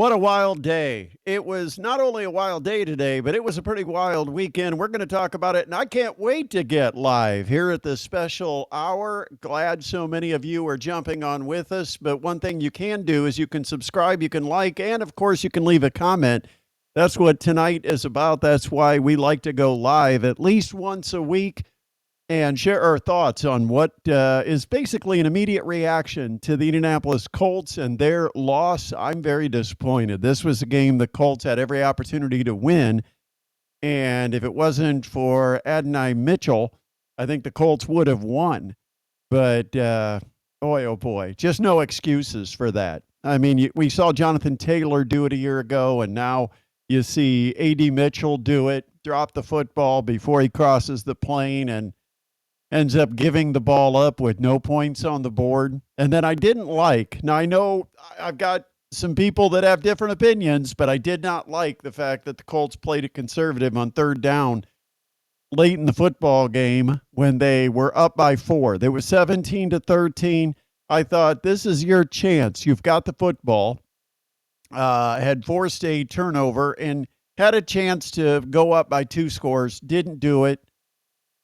What a wild day. It was not only a wild day today, but it was a pretty wild weekend. We're going to talk about it, and I can't wait to get live here at this special hour. Glad so many of you are jumping on with us. But one thing you can do is you can subscribe, you can like, and of course, you can leave a comment. That's what tonight is about. That's why we like to go live at least once a week and share our thoughts on what is basically an immediate reaction to the Indianapolis Colts and their loss. I'm very disappointed. This was a game the Colts had every opportunity to win, and if it wasn't for Adonai Mitchell, I think the Colts would have won. But boy, oh boy, just no excuses for that. I mean, we saw Jonathan Taylor do it a year ago, and now you see A.D. Mitchell do it, drop the football before he crosses the plane, and ends up giving the ball up with no points on the board. And then I didn't like, now I know I've got some people that have different opinions, but I did not like the fact that the Colts played it conservative on third down late in the football game when they were up by 4. They were 17-13. I thought, this is your chance. You've got the football. Had forced a turnover and had a chance to go up by 2 scores. Didn't do it.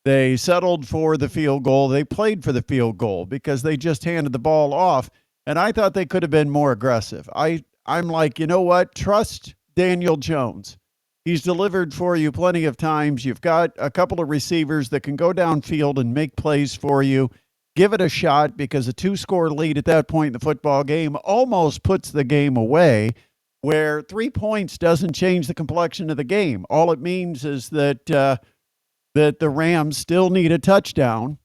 They settled for the field goal. They played for the field goal because they just handed the ball off. And I thought they could have been more aggressive. I'm like, you know what? Trust Daniel Jones. He's delivered for you plenty of times. You've got a couple of receivers that can go downfield and make plays for you. Give it a shot, because a 2-score lead at that point in the football game almost puts the game away, where 3 points doesn't change the complexion of the game. All it means is that the Rams still need a touchdown,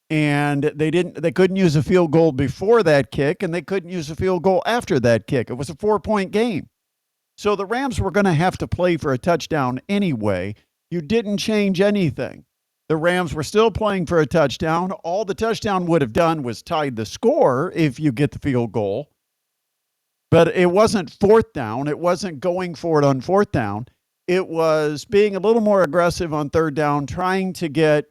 and they couldn't use a field goal before that kick, and they couldn't use a field goal after that kick. It was a 4-point game. So the Rams were going to have to play for a touchdown anyway. You didn't change anything. The Rams were still playing for a touchdown. All the touchdown would have done was tied the score if you get the field goal. But it wasn't fourth down. It wasn't going for it on fourth down. It was being a little more aggressive on third down, trying to get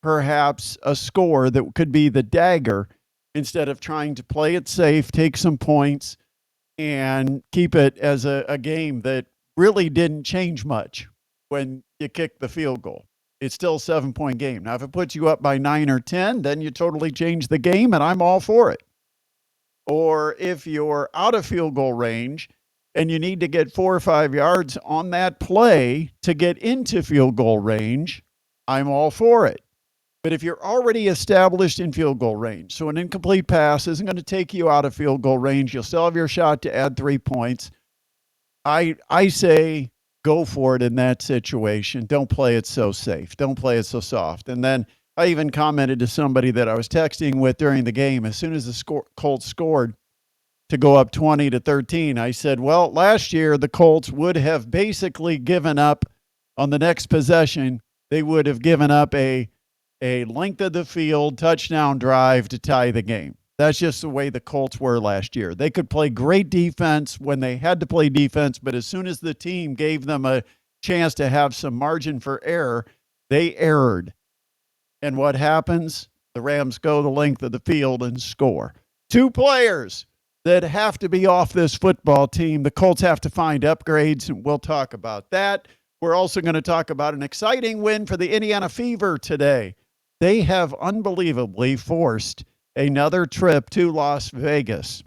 perhaps a score that could be the dagger instead of trying to play it safe, take some points, and keep it as a game that really didn't change much when you kick the field goal. It's still a 7-point game. Now, if it puts you up by 9 or 10, then you totally change the game, and I'm all for it. Or if you're out of field goal range and you need to get 4 or 5 yards on that play to get into field goal range, I'm all for it. But if you're already established in field goal range, so an incomplete pass isn't going to take you out of field goal range, you'll still have your shot to add 3 points. I say go for it in that situation. Don't play it so safe. Don't play it so soft. And then I even commented to somebody that I was texting with during the game, as soon as the Colts scored to go up 20-13, I said, well, last year the Colts would have basically given up on the next possession. They would have given up a length of the field touchdown drive to tie the game. That's just the way the Colts were last year. They could play great defense when they had to play defense, but as soon as the team gave them a chance to have some margin for error, they erred. And what happens? The Rams go the length of the field and score. 2 players that have to be off this football team. The Colts have to find upgrades, and we'll talk about that. We're also going to talk about an exciting win for the Indiana Fever today. They have unbelievably forced another trip to Las Vegas.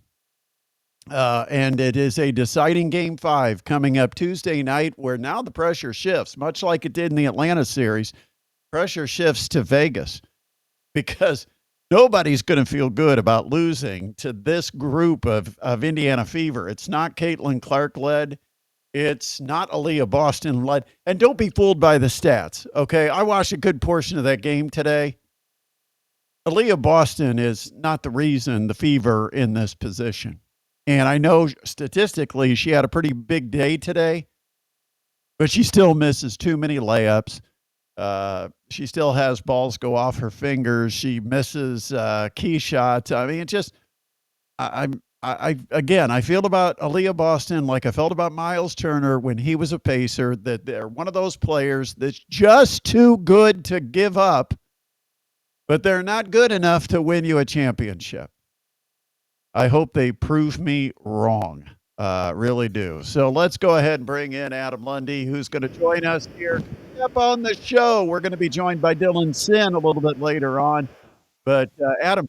And it is a deciding Game 5 coming up Tuesday night, where now the pressure shifts, much like it did in the Atlanta series. Pressure shifts to Vegas, because nobody's going to feel good about losing to this group of Indiana Fever. It's not Caitlin Clark led. It's not Aaliyah Boston led. And don't be fooled by the stats, okay? I watched a good portion of that game today. Aaliyah Boston is not the reason the Fever in this position. And I know statistically she had a pretty big day today, but she still misses too many layups. She still has balls go off her fingers. She misses key shots. I mean, it just, again, I feel about Aaliyah Boston like I felt about Miles Turner when he was a Pacer, that they're one of those players that's just too good to give up, but they're not good enough to win you a championship. I hope they prove me wrong. Really do. So let's go ahead and bring in Adam Lundy, who's going to join us here up on the show. We're going to be joined by Dylan Sinn a little bit later on. But Adam,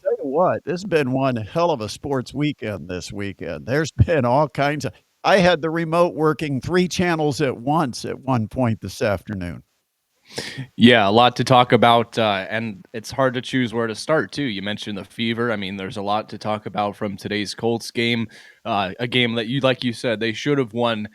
tell you what, this has been one hell of a sports weekend this weekend. There's been all kinds of. I had the remote working 3 channels at once at one point this afternoon. Yeah, a lot to talk about, and it's hard to choose where to start too. You mentioned the fever. I mean, there's a lot to talk about from today's Colts game, a game that like you said, they should have won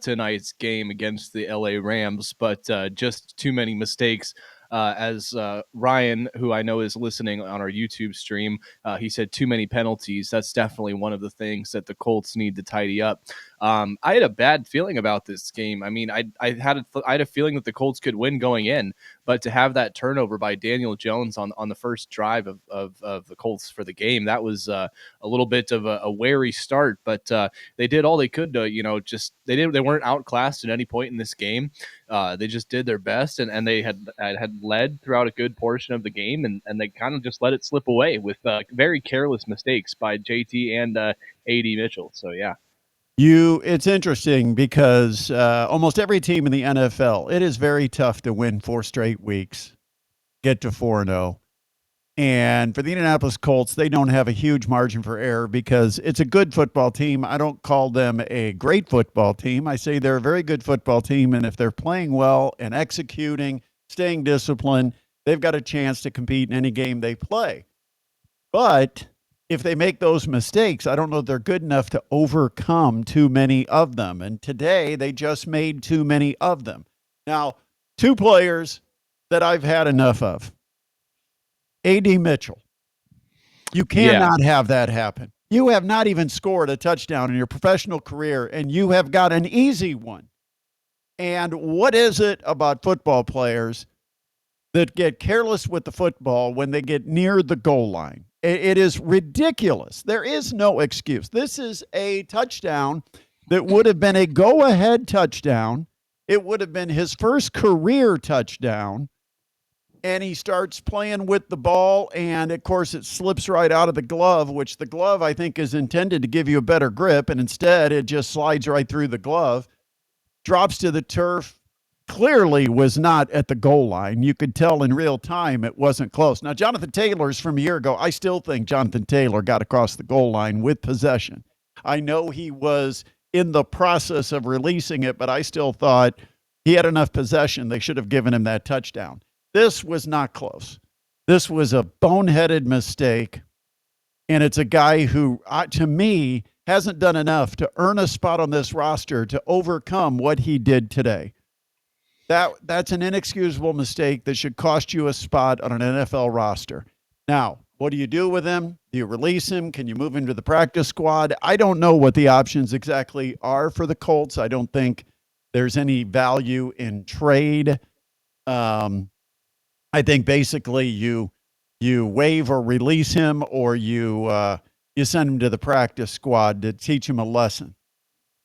tonight's game against the LA Rams, but just too many mistakes. As Ryan, who I know is listening on our YouTube stream, he said too many penalties. That's definitely one of the things that the Colts need to tidy up. I had a bad feeling about this game. I mean, I had a feeling that the Colts could win going in, but to have that turnover by Daniel Jones on the first drive of the Colts for the game, that was a little bit of a wary start. But they did all they could to, just they weren't outclassed at any point in this game. They just did their best, and they had led throughout a good portion of the game, and they kind of just let it slip away with very careless mistakes by JT and AD Mitchell. So yeah. It's interesting because almost every team in the NFL, it is very tough to win 4 straight weeks, get to 4-0. And for the Indianapolis Colts, they don't have a huge margin for error because it's a good football team. I don't call them a great football team. I say they're a very good football team. And if they're playing well and executing, staying disciplined, they've got a chance to compete in any game they play. But if they make those mistakes, I don't know if they're good enough to overcome too many of them. And today, they just made too many of them. Now, 2 players that I've had enough of. AD Mitchell. You cannot have that happen. You have not even scored a touchdown in your professional career, and you have got an easy one. And what is it about football players that get careless with the football when they get near the goal line? It is ridiculous. There is no excuse. This is a touchdown that would have been a go-ahead touchdown. It would have been his first career touchdown. And he starts playing with the ball, and of course it slips right out of the glove, which the glove I think is intended to give you a better grip, and instead it just slides right through the glove, drops to the turf, clearly was not at the goal line. You could tell in real time it wasn't close. Now, Jonathan Taylor's from a year ago. I still think Jonathan Taylor got across the goal line with possession. I know he was in the process of releasing it, but I still thought he had enough possession. They should have given him that touchdown. This was not close. This was a boneheaded mistake. And it's a guy who, to me, hasn't done enough to earn a spot on this roster to overcome what he did today. That's an inexcusable mistake that should cost you a spot on an NFL roster. Now, what do you do with him? Do you release him? Can you move him to the practice squad? I don't know what the options exactly are for the Colts. I don't think there's any value in trade. I think basically you waive or release him, or you send him to the practice squad to teach him a lesson.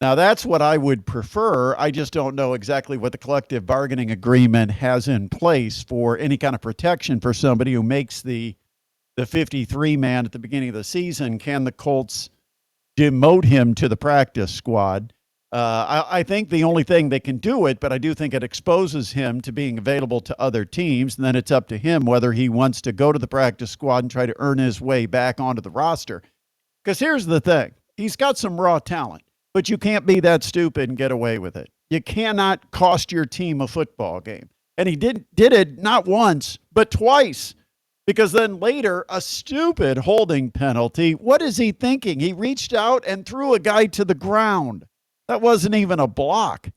Now, that's what I would prefer. I just don't know exactly what the collective bargaining agreement has in place for any kind of protection for somebody who makes the 53 man at the beginning of the season. Can the Colts demote him to the practice squad? I think the only thing they can do it, but I do think it exposes him to being available to other teams. And then it's up to him whether he wants to go to the practice squad and try to earn his way back onto the roster. Because here's the thing. He's got some raw talent, but you can't be that stupid and get away with it. You cannot cost your team a football game. And he did it not once, but twice. Because then later, a stupid holding penalty. What is he thinking? He reached out and threw a guy to the ground. That wasn't even a block.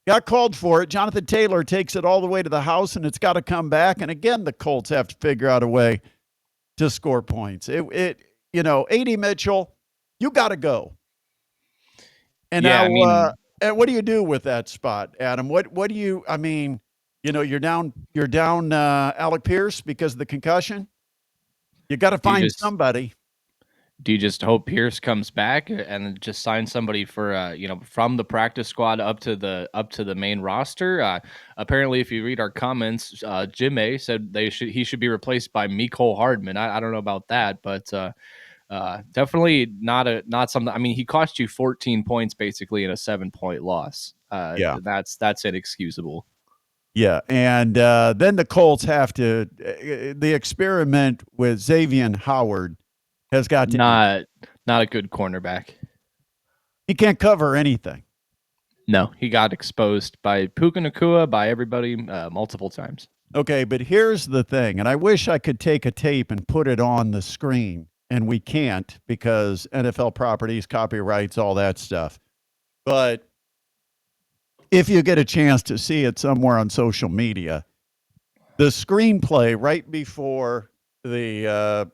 Got called for it. Jonathan Taylor takes it all the way to the house, and it's got to come back. And again, the Colts have to figure out a way to score points. AD Mitchell, you got to go. And yeah, now, and what do you do with that spot, Adam? What do you? I mean, you're down Alec Pierce because of the concussion. You got to find somebody. Do you just hope Pierce comes back and just sign somebody for from the practice squad up to the main roster? Apparently, if you read our comments, Jim A said he should be replaced by Mecole Hardman. I don't know about that, but Definitely not something. I mean, he cost you 14 points basically in a 7-point loss. Yeah. That's inexcusable. Yeah. And then the Colts have to, the experiment with Xavier Howard has got to end. Not a good cornerback. He can't cover anything. No, he got exposed by Puka Nacua, by everybody multiple times. Okay, but here's the thing, and I wish I could take a tape and put it on the screen, and we can't because NFL properties, copyrights, all that stuff. But if you get a chance to see it somewhere on social media, the screenplay right before the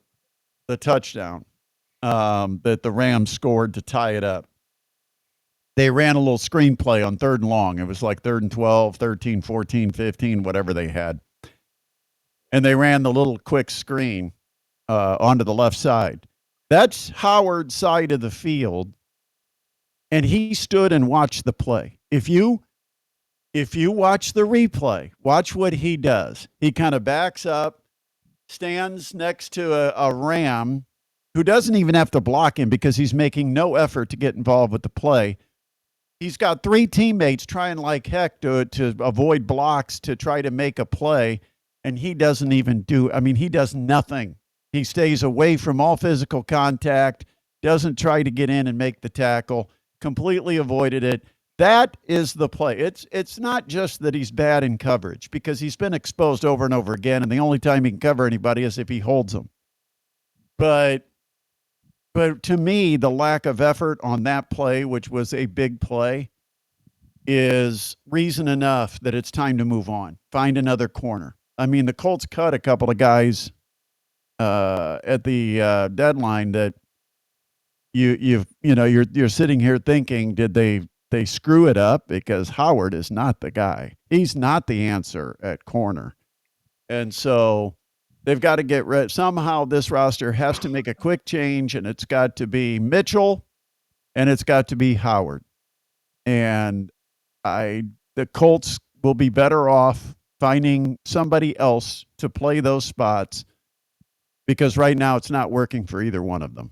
touchdown that the Rams scored to tie it up, they ran a little screenplay on 3rd and long. It was like 3rd and 12, 13, 14, 15, whatever they had. And they ran the little quick screen onto the left side. That's Howard's side of the field, and he stood and watched the play. If you watch the replay, watch what he does. He kind of backs up, stands next to a Ram who doesn't even have to block him because he's making no effort to get involved with the play. He's got 3 teammates trying like heck to avoid blocks to try to make a play, and he doesn't even do. I mean, he does nothing. He stays away from all physical contact, doesn't try to get in and make the tackle, completely avoided it. That is the play. It's not just that he's bad in coverage because he's been exposed over and over again, and the only time he can cover anybody is if he holds them. But to me, the lack of effort on that play, which was a big play, is reason enough that it's time to move on. Find another corner. I mean, the Colts cut a couple of guys at the deadline that you're sitting here thinking, did they screw it up? Because Howard is not the guy. He's not the answer at corner. And so they've got to get rid. Somehow this roster has to make a quick change, and it's got to be Mitchell and it's got to be Howard. And the Colts will be better off finding somebody else to play those spots because right now it's not working for either one of them.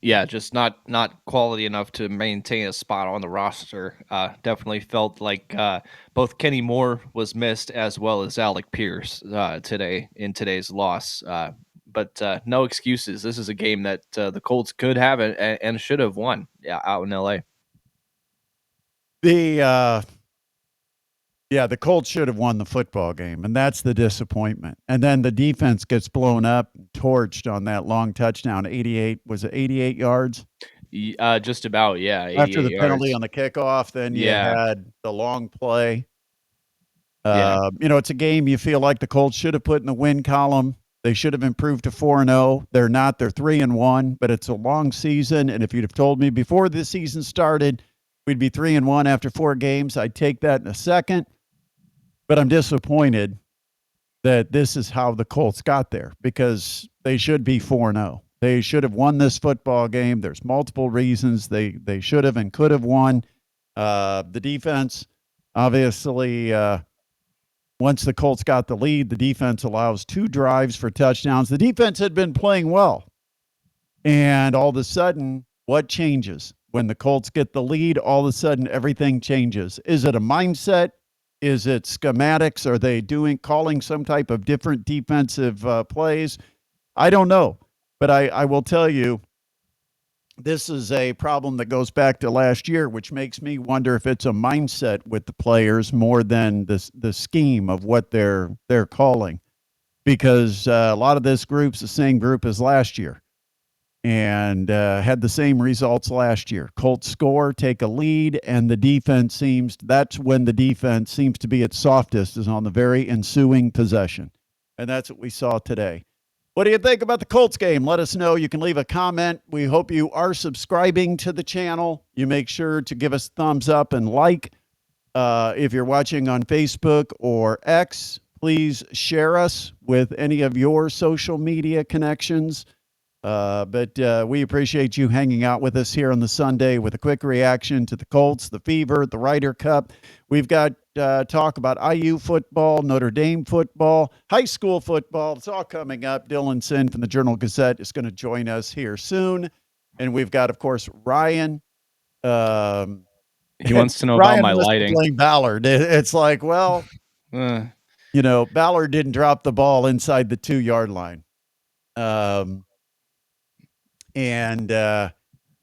Yeah, just not quality enough to maintain a spot on the roster. Definitely felt like both Kenny Moore was missed as well as Alec Pierce today in today's loss. But no excuses. This is a game that the Colts could have and should have won. Yeah, out in LA. The Colts should have won the football game, and that's the disappointment. And then the defense gets blown up, torched on that long touchdown. 88 was it 88 yards? Just about, yeah. After the 88 penalty yards. on the kickoff, then you Yeah. had the long play. Yeah. It's a game you feel like the Colts should have put in the win column. They should have improved to 4-0. They're not. They're 3-1, but it's a long season. And if you'd have told me before the season started, we'd be 3-1 after 4 games, I'd take that in a second. But I'm disappointed that this is how the Colts got there because they should be 4-0. They should have won this football game. There's multiple reasons they should have and could have won. The defense, obviously, once the Colts got the lead, the defense allows 2 drives for touchdowns. The defense had been playing well. And all of a sudden, what changes? When the Colts get the lead, all of a sudden, everything changes. Is it a mindset? Is it schematics? Are they calling some type of different defensive plays? I don't know. But I will tell you, this is a problem that goes back to last year, which makes me wonder if it's a mindset with the players more than the scheme of what they're calling. Because a lot of this group's the same group as last year and had the same results last year. Colts score, take a lead, and that's when the defense seems to be its softest, is on the very ensuing possession. And that's what we saw today. What do you think about the Colts game? Let us know. You can leave a comment. We hope you are subscribing to the channel. You make sure to give us a thumbs up and like. If you're watching on Facebook or X, please share us with any of your social media connections. But we appreciate you hanging out with us here on the Sunday with a quick reaction to the Colts, the Fever, the Ryder Cup. We've got talk about IU football, Notre Dame football, high school football. It's all coming up. Dylan Sinn from the Journal Gazette is going to join us here soon. And we've got, of course, Ryan. He wants to know about Ryan my wants to lighting. blame Ballard. It's like, well, Uh, Ballard didn't drop the ball inside the 2-yard line. And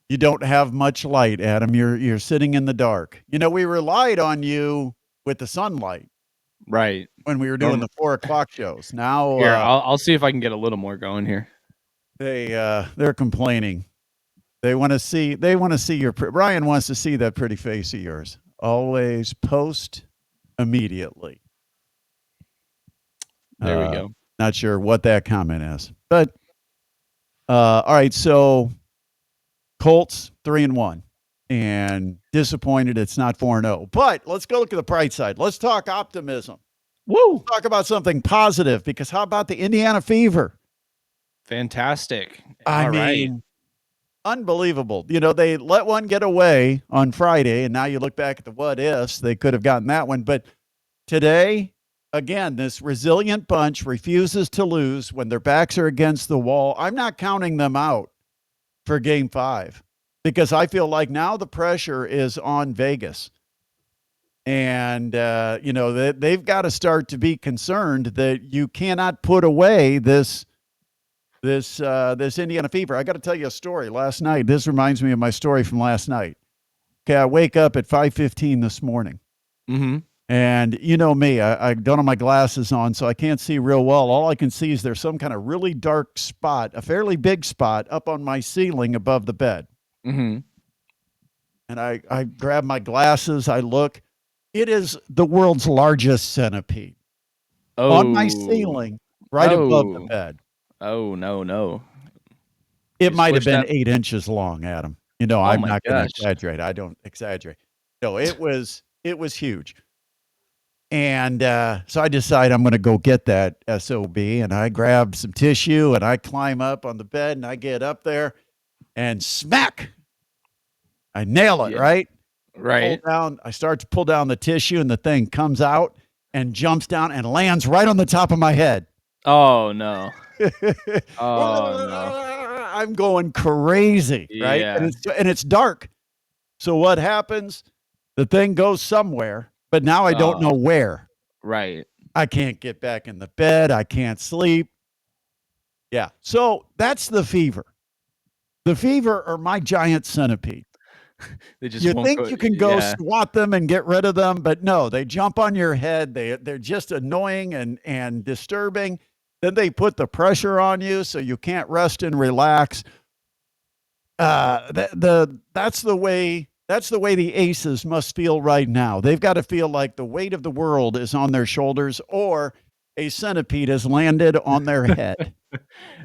you don't have much light, Adam. You're sitting in the dark. We relied on you with the sunlight right. when we were doing the 4 o'clock shows. Now Here, I'll see if I can get a little more going here. they're complaining. They want to see your Ryan wants to see that pretty face of yours. Always post immediately. There we go. Not sure what that comment is, but all right. So Colts 3-1, and disappointed it's not 4-0. But let's go look at the bright side. Let's talk optimism. Woo! Let's talk about something positive, because how about the Indiana Fever? Fantastic. I mean, unbelievable. They let one get away on Friday, and now you look back at the what ifs. They could have gotten that one. But today, again, this resilient bunch refuses to lose when their backs are against the wall. I'm not counting them out for game 5, because I feel like now the pressure is on Vegas. And, they've got to start to be concerned that you cannot put away this Indiana Fever. I got to tell you a story. Last night, this reminds me of my story from last night. Okay, I wake up at 5:15 this morning. Mm-hmm. And you know me, I don't have my glasses on, so I can't see real well. All I can see is there's some kind of really dark spot, a fairly big spot up on my ceiling above the bed. Mm-hmm. And I grab my glasses, I look. It is the world's largest centipede on my ceiling right above the bed. Oh, no. It might have been 8 inches long, Adam. I'm my not going to gosh. exaggerate. I don't exaggerate. No, it was huge. And so I decide I'm going to go get that SOB, and I grab some tissue, and I climb up on the bed, and I get up there, and smack, I nail it, right? Right. I start to pull down the tissue, and the thing comes out and jumps down and lands right on the top of my head. Oh, no. Oh, no. I'm going crazy, right? Yeah. And it's dark. So what happens? The thing goes somewhere, but now I don't know where. Right. I can't get back in the bed. I can't sleep. Yeah. So that's the Fever. The Fever are my giant centipede. They just You won't think go, you can go yeah. swat them and get rid of them, but no, they jump on your head. They're just annoying and disturbing. Then they put the pressure on you so you can't rest and relax. That's the way the Aces must feel right now. They've got to feel like the weight of the world is on their shoulders, or a centipede has landed on their head.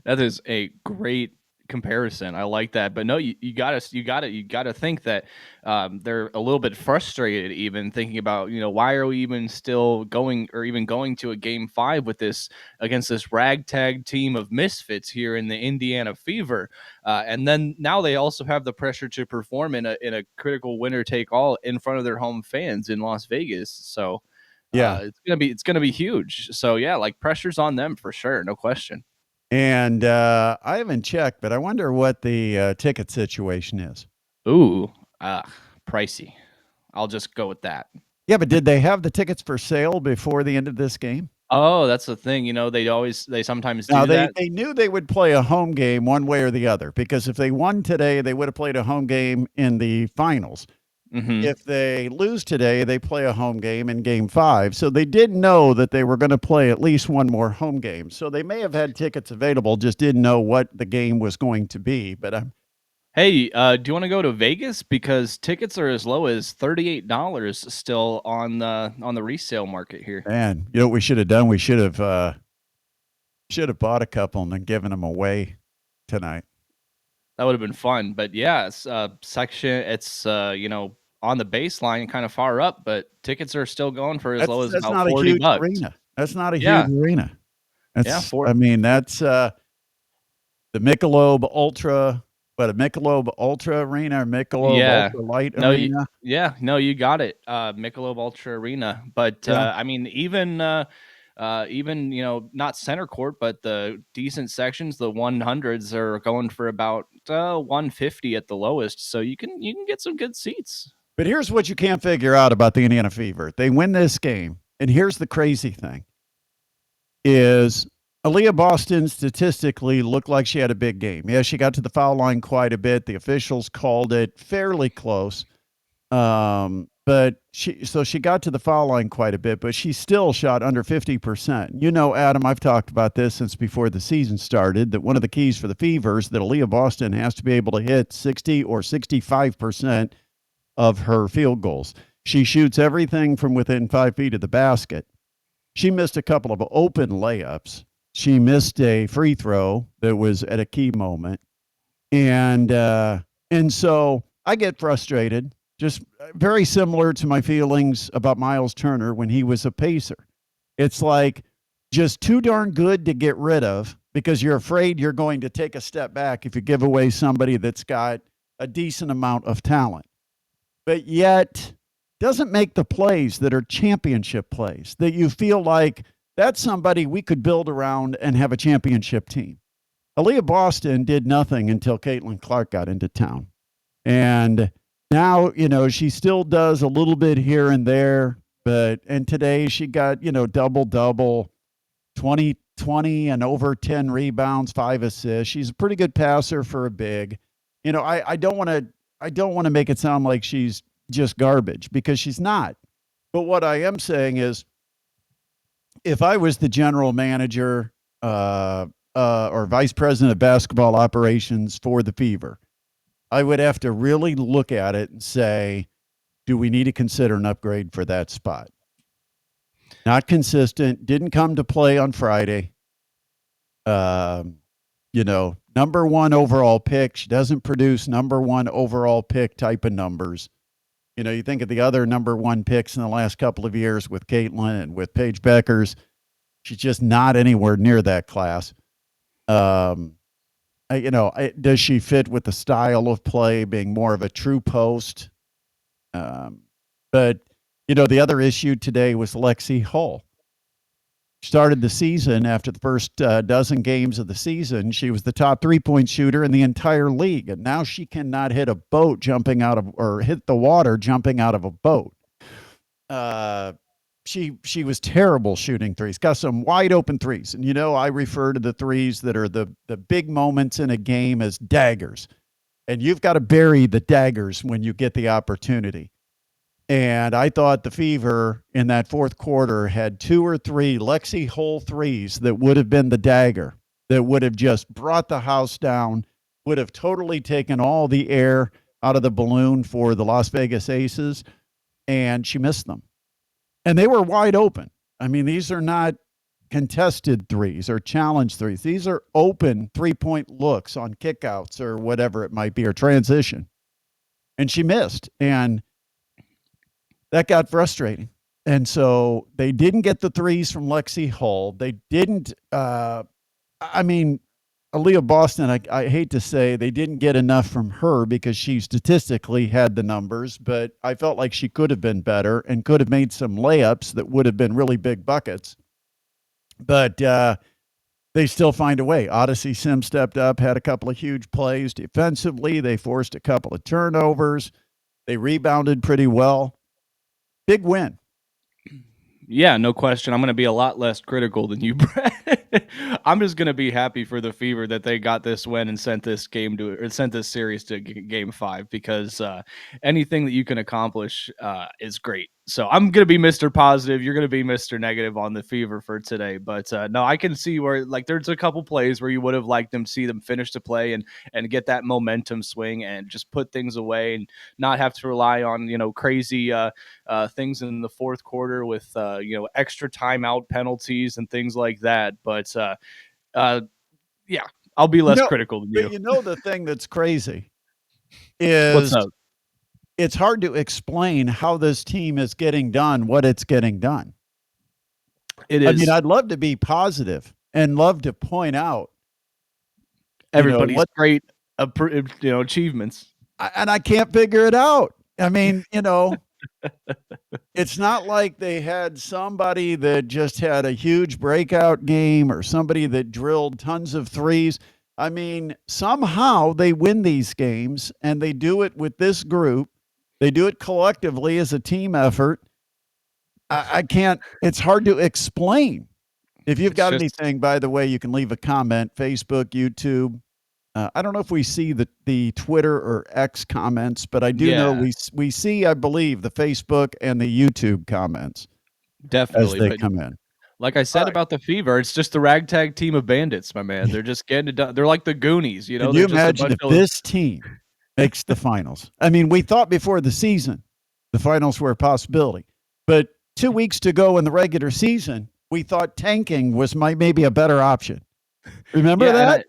That is a great comparison. I like that. But no, you gotta think that they're a little bit frustrated, even thinking about, why are we even still going to a game 5 with this against this ragtag team of misfits here in the Indiana Fever. And then now they also have the pressure to perform in a critical winner take all in front of their home fans in Las Vegas. So Yeah. it's gonna be huge. So yeah, like pressure's on them for sure, no question. And I haven't checked, but I wonder what the ticket situation is. Ooh, pricey. I'll just go with that. Yeah, but did they have the tickets for sale before the end of this game? Oh, that's the thing. They sometimes do Now, that. they knew they would play a home game one way or the other, because if they won today, they would have played a home game in the finals. Mm-hmm. If they lose today, they play a home game in game 5. So they did know that they were going to play at least one more home game. So they may have had tickets available, just didn't know what the game was going to be. But Hey, do you want to go to Vegas? Because tickets are as low as $38 still on the resale market here. man, you know what we should have done? We should have bought a couple and then given them away tonight. That would have been fun. But yeah, it's on the baseline, kind of far up, but tickets are still going for as low as That's about not a $40. huge arena. That's not a Yeah. huge arena. Yeah, I mean, that's the Michelob Ultra What, a Michelob Ultra Arena or Michelob Yeah. Ultra Light No, you Arena? yeah, no, you got it. Michelob Ultra Arena. But, Yeah. I mean, even, not center court, but the decent sections, the 100s are going for about, 150 at the lowest, so you can get some good seats. But here's what you can't figure out about the Indiana Fever. They win this game, and here's the crazy thing is Aaliyah Boston statistically looked like she had a big game. Yeah, she got to the foul line quite a bit. The officials called it fairly close. But she got to the foul line quite a bit, but she still shot under 50%. You know, Adam, I've talked about this since before the season started, that one of the keys for the Fevers that Aaliyah Boston has to be able to hit 60 or 65% of her field goals. She shoots everything from within 5 feet of the basket. She missed a couple of open layups. She missed a free throw that was at a key moment. And so I get frustrated, just very similar to my feelings about Miles Turner when he was a Pacer. It's like just too darn good to get rid of because you're afraid you're going to take a step back if you give away somebody that's got a decent amount of talent, but yet doesn't make the plays that are championship plays that you feel like that's somebody we could build around and have a championship team. Aaliyah Boston did nothing until Caitlin Clark got into town. And now, she still does a little bit here and there, and today she got, double double, 20, 20 and over 10 rebounds, 5 assists. She's a pretty good passer for a big. I don't want to make it sound like she's just garbage because she's not. But what I am saying is if I was the general manager or vice president of basketball operations for the Fever, I would have to really look at it and say, do we need to consider an upgrade for that spot? Not consistent, didn't come to play on Friday. Number one overall pick. She doesn't produce number one overall pick type of numbers. You think of the other number one picks in the last couple of years with Caitlin and with Paige Beckers. She's just not anywhere near that class. Does she fit with the style of play, being more of a true post? But the other issue today was Lexi Hull. Started the season after the first dozen games of the season. She was the top 3-point shooter in the entire league, and now she cannot hit a boat jumping out of or hit the water jumping out of a boat. She was terrible shooting threes. Got some wide open threes, and I refer to the threes that are the big moments in a game as daggers, and you've got to bury the daggers when you get the opportunity. And I thought the Fever in that fourth quarter had 2 or 3 Lexi Hull threes that would have been the dagger, that would have just brought the house down, would have totally taken all the air out of the balloon for the Las Vegas Aces, and she missed them. And they were wide open. I mean, these are not contested threes or challenge threes. These are open 3-point looks on kickouts or whatever it might be, or transition. And she missed. And that got frustrating. And so they didn't get the threes from Lexi Hull. They didn't, Aaliyah Boston, I hate to say they didn't get enough from her because she statistically had the numbers, but I felt like she could have been better and could have made some layups that would have been really big buckets. But they still find a way. Odyssey Sim stepped up, had a couple of huge plays defensively. They forced a couple of turnovers. They rebounded pretty well. Big win. Yeah, no question. I'm going to be a lot less critical than you, Brett. I'm just going to be happy for the Fever that they got this win and sent this series to game 5 because anything that you can accomplish is great. So I'm going to be Mr. Positive. You're going to be Mr. Negative on the Fever for today. But no, I can see where there's a couple plays where you would have liked them see them finish the play and get that momentum swing and just put things away and not have to rely on crazy things in the fourth quarter with extra timeout penalties and things like that. But yeah, I'll be less critical than you. But the thing that's crazy What's is up? it's hard to explain how this team is getting done what it's getting done. It is. I'd love to be positive and love to point out Everybody's what great. achievements. And I can't figure it out. I mean, it's not like they had somebody that just had a huge breakout game or somebody that drilled tons of threes. I mean, somehow they win these games and they do it with this group. They do it collectively as a team effort. I can't, it's hard to explain. If you've It's got just anything, by the way, you can leave a comment, Facebook, YouTube. I don't know if we see the Twitter or X comments, but I do know yeah, we see, I believe, the Facebook and the YouTube comments as definitely. they But come in. like I All said right. about the Fever, it's just the ragtag team of bandits, my man. They're just getting it done. They're like the Goonies, Can they're you just a imagine bunch if of this team makes the finals? I mean, we thought before the season the finals were a possibility, but 2 weeks to go in the regular season, we thought tanking was maybe a better option. Remember yeah, and that?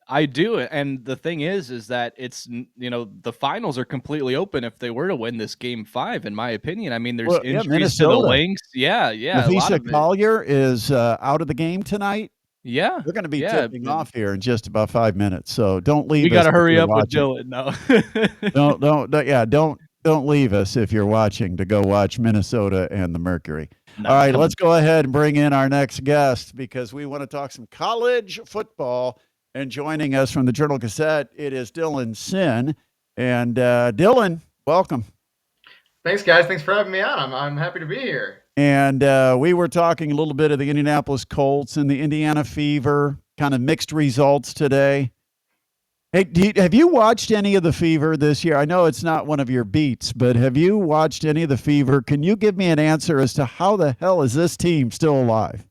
I do, and the thing is that the finals are completely open if they were to win this game 5, in my opinion. I mean, there's Well, yeah, injuries to the Minnesota. Lynx. Yeah, a lot Lafisa of it. Collier is out of the game tonight. Yeah, We're going to be yeah, tipping and off here in just about 5 minutes. So don't we leave us gotta if hurry you're up with watching. Dylan, no. Yeah, don't leave us if you're watching to go watch Minnesota and the Mercury. No, All I'm right, coming. let's go ahead and bring in our next guest because we want to talk some college football. And joining us from the Journal Gazette, it is Dylan Sinn. And Dylan, welcome. Thanks, guys. Thanks for having me on. I'm happy to be here. And we were talking a little bit of the Indianapolis Colts and the Indiana Fever, kind of mixed results today. Hey, have you watched any of the Fever this year? I know it's not one of your beats, but have you watched any of the Fever? Can you give me an answer as to how the hell is this team still alive?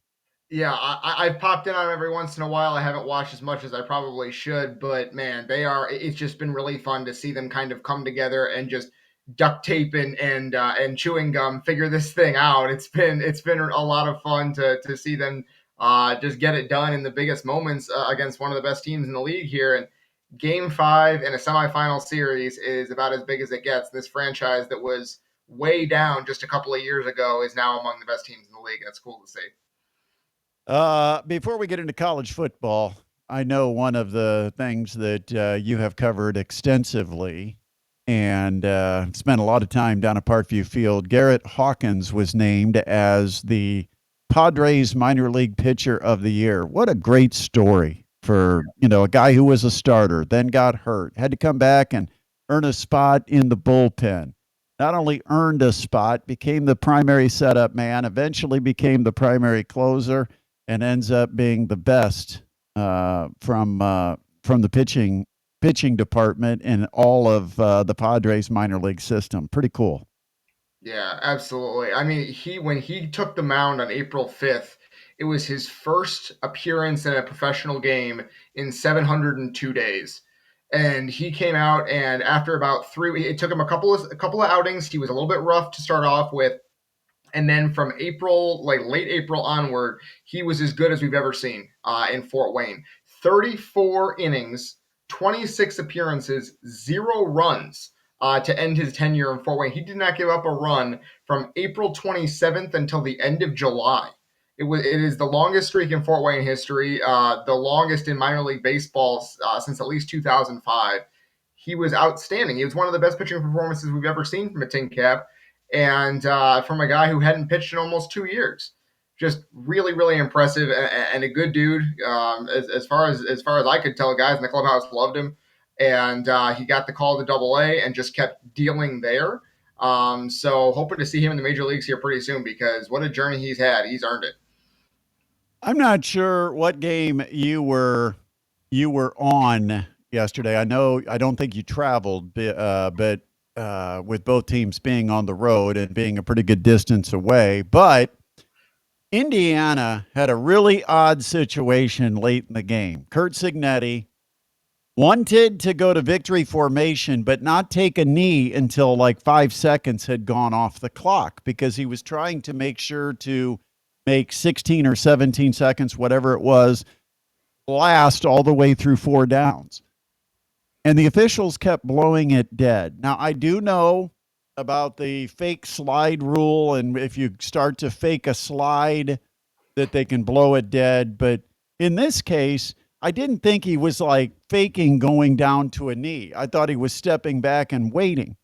Yeah, I've popped in on them every once in a while. I haven't watched as much as I probably should, but man, they are. It's just been really fun to see them kind of come together and just duct tape and chewing gum figure this thing out. It's been a lot of fun to see them just get it done in the biggest moments against one of the best teams in the league here. And Game 5 in a semifinal series is about as big as it gets. This franchise that was way down just a couple of years ago is now among the best teams in the league, and it's cool to see. Before we get into college football, I know one of the things that you have covered extensively and spent a lot of time down at Parkview Field. Garrett Hawkins was named as the Padres minor league pitcher of the year. What a great story for, a guy who was a starter, then got hurt, had to come back and earn a spot in the bullpen. Not only earned a spot, became the primary setup man, eventually became the primary closer, and ends up being the best from the pitching department in all of the Padres minor league system. Pretty cool. Yeah, absolutely. I mean, he when he took the mound on April 5th, it was his first appearance in a professional game in 702 days. And he came out and after about 3 it took him a couple of outings. He was a little bit rough to start off with, and then from April, like late April onward, he was as good as we've ever seen in Fort Wayne. 34 innings, 26 appearances, 0 runs to end his tenure in Fort Wayne. He did not give up a run from April 27th until the end of July. It is the longest streak in Fort Wayne history, the longest in minor league baseball since at least 2005. He was outstanding. He was one of the best pitching performances we've ever seen from a tin cap, and from a guy who hadn't pitched in almost 2 years. Just really, really impressive and a good dude. As far as I could tell, guys in the clubhouse loved him, and he got the call to Double A and just kept dealing there. So hoping to see him in the major leagues here pretty soon because what a journey he's had. He's earned it. I'm not sure what game you were on yesterday. I don't think you traveled, but with both teams being on the road and being a pretty good distance away, but Indiana had a really odd situation late in the game. Kurt Signetti wanted to go to victory formation, but not take a knee until like 5 seconds had gone off the clock because he was trying to make sure to make 16 or 17 seconds, whatever it was, last all the way through 4 downs. And the officials kept blowing it dead. Now, I do know about the fake slide rule, and if you start to fake a slide, that they can blow it dead. But in this case, I didn't think he was like faking going down to a knee. I thought he was stepping back and waiting.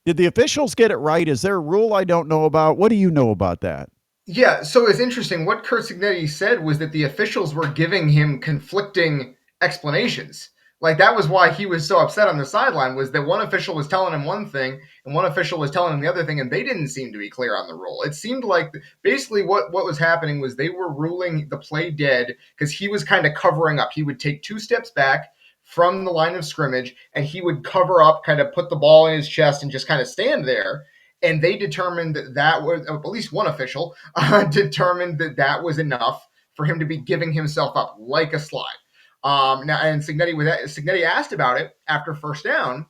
Did the officials get it right? Is there a rule I don't know about? What do you know about that? Yeah, so it's interesting. What Kurt Signetti said was that the officials were giving him conflicting explanations. Like that was why he was so upset on the sideline, was that one official was telling him one thing and one official was telling him the other thing, and they didn't seem to be clear on the rule. It seemed like basically what was happening was they were ruling the play dead because he was kind of covering up. He would take 2 steps back from the line of scrimmage and he would cover up, kind of put the ball in his chest and just kind of stand there. And they determined that was, at least one official determined that was enough for him to be giving himself up like a slide. Now, and Signetti asked about it after first down,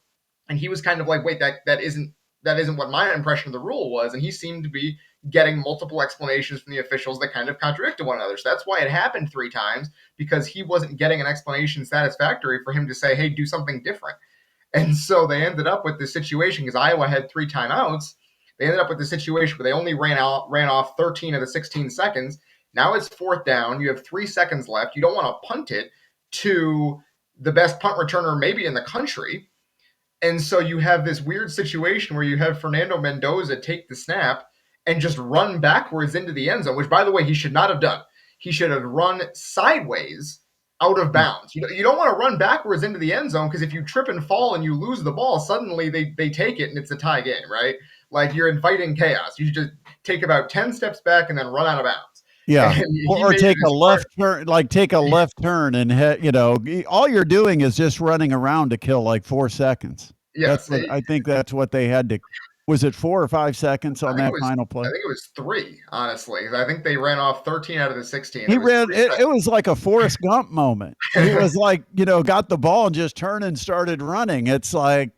and he was kind of like, "Wait, that isn't what my impression of the rule was." And he seemed to be getting multiple explanations from the officials that kind of contradicted one another. So that's why it happened 3 times, because he wasn't getting an explanation satisfactory for him to say, "Hey, do something different." And so they ended up with this situation, because Iowa had 3 timeouts. They ended up with the situation where they only ran off 13 of the 16 seconds. Now it's 4th down. You have 3 seconds left. You don't want to punt it to the best punt returner maybe in the country. And so you have this weird situation where you have Fernando Mendoza take the snap and just run backwards into the end zone, which, by the way, he should not have done. He should have run sideways out of bounds. You don't want to run backwards into the end zone, because if you trip and fall and you lose the ball, suddenly they take it and it's a tie game, right? Like you're inviting chaos. You just take about 10 steps back and then run out of bounds. Yeah. And he Or made it take a as far. left turn, like take a left turn and all you're doing is just running around to kill like 4 seconds. That's Yes, what I think that's what they had to. Was it 4 or 5 seconds I on think it that was. final play? I think it was 3, honestly. I think they ran off 13 out of the 16. He It was ran 3 it was like a Forrest Gump moment. He was like, got the ball and just turned and started running. It's like,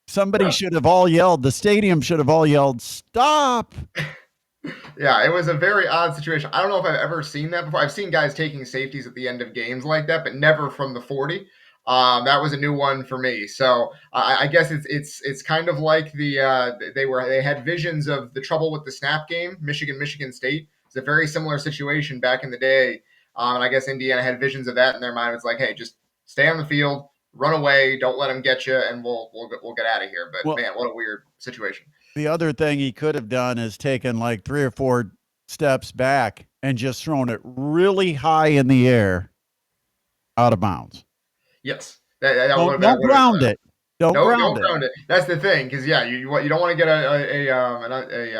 somebody should have all yelled, the stadium should have all yelled, "Stop." Yeah, it was a very odd situation. I don't know if I've ever seen that before. I've seen guys taking safeties at the end of games like that, but never from the 40. That was a new one for me. So I guess it's kind of like they had visions of the trouble with the snap game, Michigan State. It's a very similar situation back in the day, and I guess Indiana had visions of that in their mind. It's like, hey, just stay on the field, run away, don't let them get you, and we'll get out of here. But Well, man, what a weird situation. the other thing he could have done is taken like 3 or 4 steps back and just thrown it really high in the air out of bounds. Yes, that Don't would have don't been. ground it. Don't No, ground don't it. ground it. That's the thing, because yeah, you don't want to get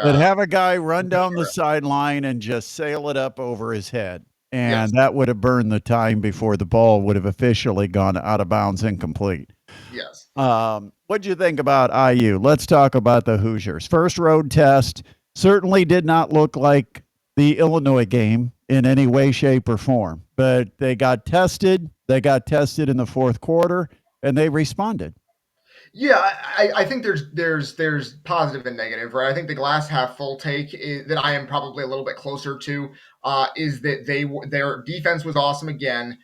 But have a guy run down the sideline and just sail it up over his head. yes, And that would have burned the time before the ball would have officially gone out of bounds incomplete. yes. What'd you think about IU? Let's talk about the Hoosiers. First road test certainly did not look like the Illinois game in any way, shape, or form, but they got tested. They got tested in the fourth quarter, and they responded. Yeah, I think there's positive and negative, right? I think the glass half full take that I am probably a little bit closer to is that their defense was awesome again.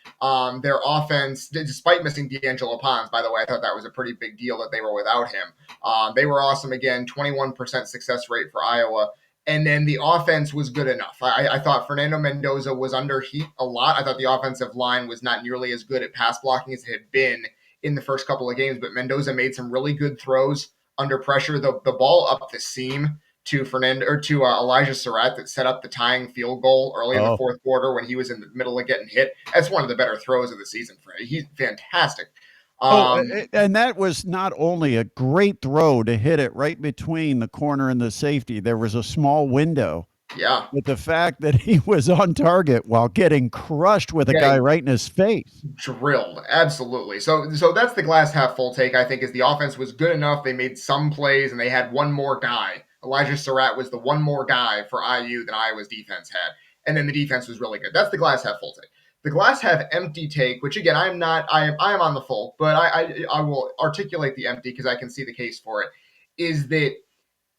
Their offense, despite missing D'Angelo Pons, by the way, I thought that was a pretty big deal that they were without him. They were awesome again, 21% success rate for Iowa. And then the offense was good enough. I thought Fernando Mendoza was under heat a lot. I thought the offensive line was not nearly as good at pass blocking as it had been in the first couple of games, but Mendoza made some really good throws under pressure. The ball up the seam to Elijah Surratt that set up the tying field goal early in the Oh, fourth quarter when he was in the middle of getting hit. That's one of the better throws of the season for him. He's fantastic. Oh, Um, and that was not only a great throw to hit it right between the corner and the safety, there was a small window. yeah, But the fact that he was on target while getting crushed with a guy getting right in his face. drilled. Absolutely. So that's the glass half full take, I think, is the offense was good enough. They made some plays and they had one more guy. Elijah Surratt was the one more guy for IU than Iowa's defense had. And then the defense was really good. That's the glass half full take. The glass half empty take, which again, I'm not, I am on the full, but I will articulate the empty because I can see the case for it, is that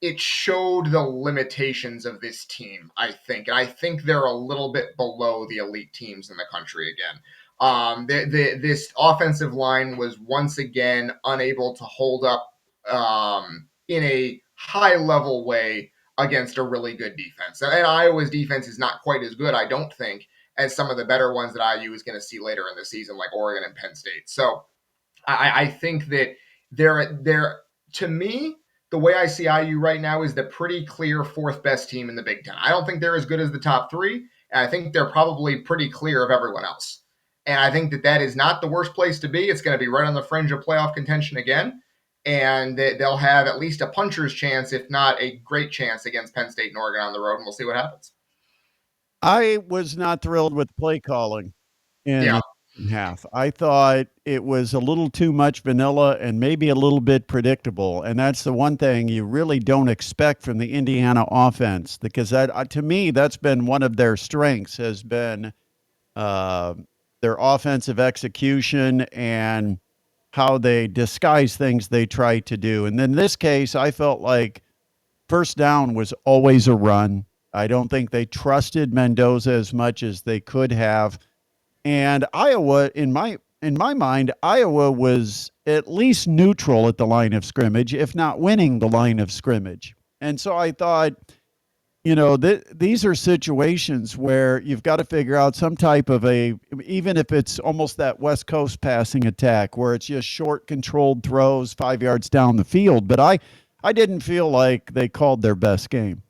it showed the limitations of this team, I think. And I think they're a little bit below the elite teams in the country again. This offensive line was once again unable to hold up in a high level way against a really good defense. And Iowa's defense is not quite as good, I don't think, as some of the better ones that IU is going to see later in the season, like Oregon and Penn State. So I think that they're to me, the way I see IU right now is the pretty clear fourth best team in the Big Ten. I don't think they're as good as the top three, and I think they're probably pretty clear of everyone else. And I think that that is not the worst place to be. It's going to be right on the fringe of playoff contention again, and they'll have at least a puncher's chance, if not a great chance, against Penn State and Oregon on the road, and we'll see what happens. I was not thrilled with play calling in Yeah. the second half. I thought it was a little too much vanilla and maybe a little bit predictable. And that's the one thing you really don't expect from the Indiana offense, because that, to me, that's been one of their strengths, has been uh, their offensive execution and how they disguise things they try to do. And in this case, I felt like first down was always a run. I don't think they trusted Mendoza as much as they could have. And Iowa, in my mind, Iowa was at least neutral at the line of scrimmage, if not winning the line of scrimmage. And so I thought, these are situations where you've got to figure out some type of even if it's almost that West Coast passing attack where it's just short, controlled throws 5 yards down the field. But I didn't feel like they called their best game.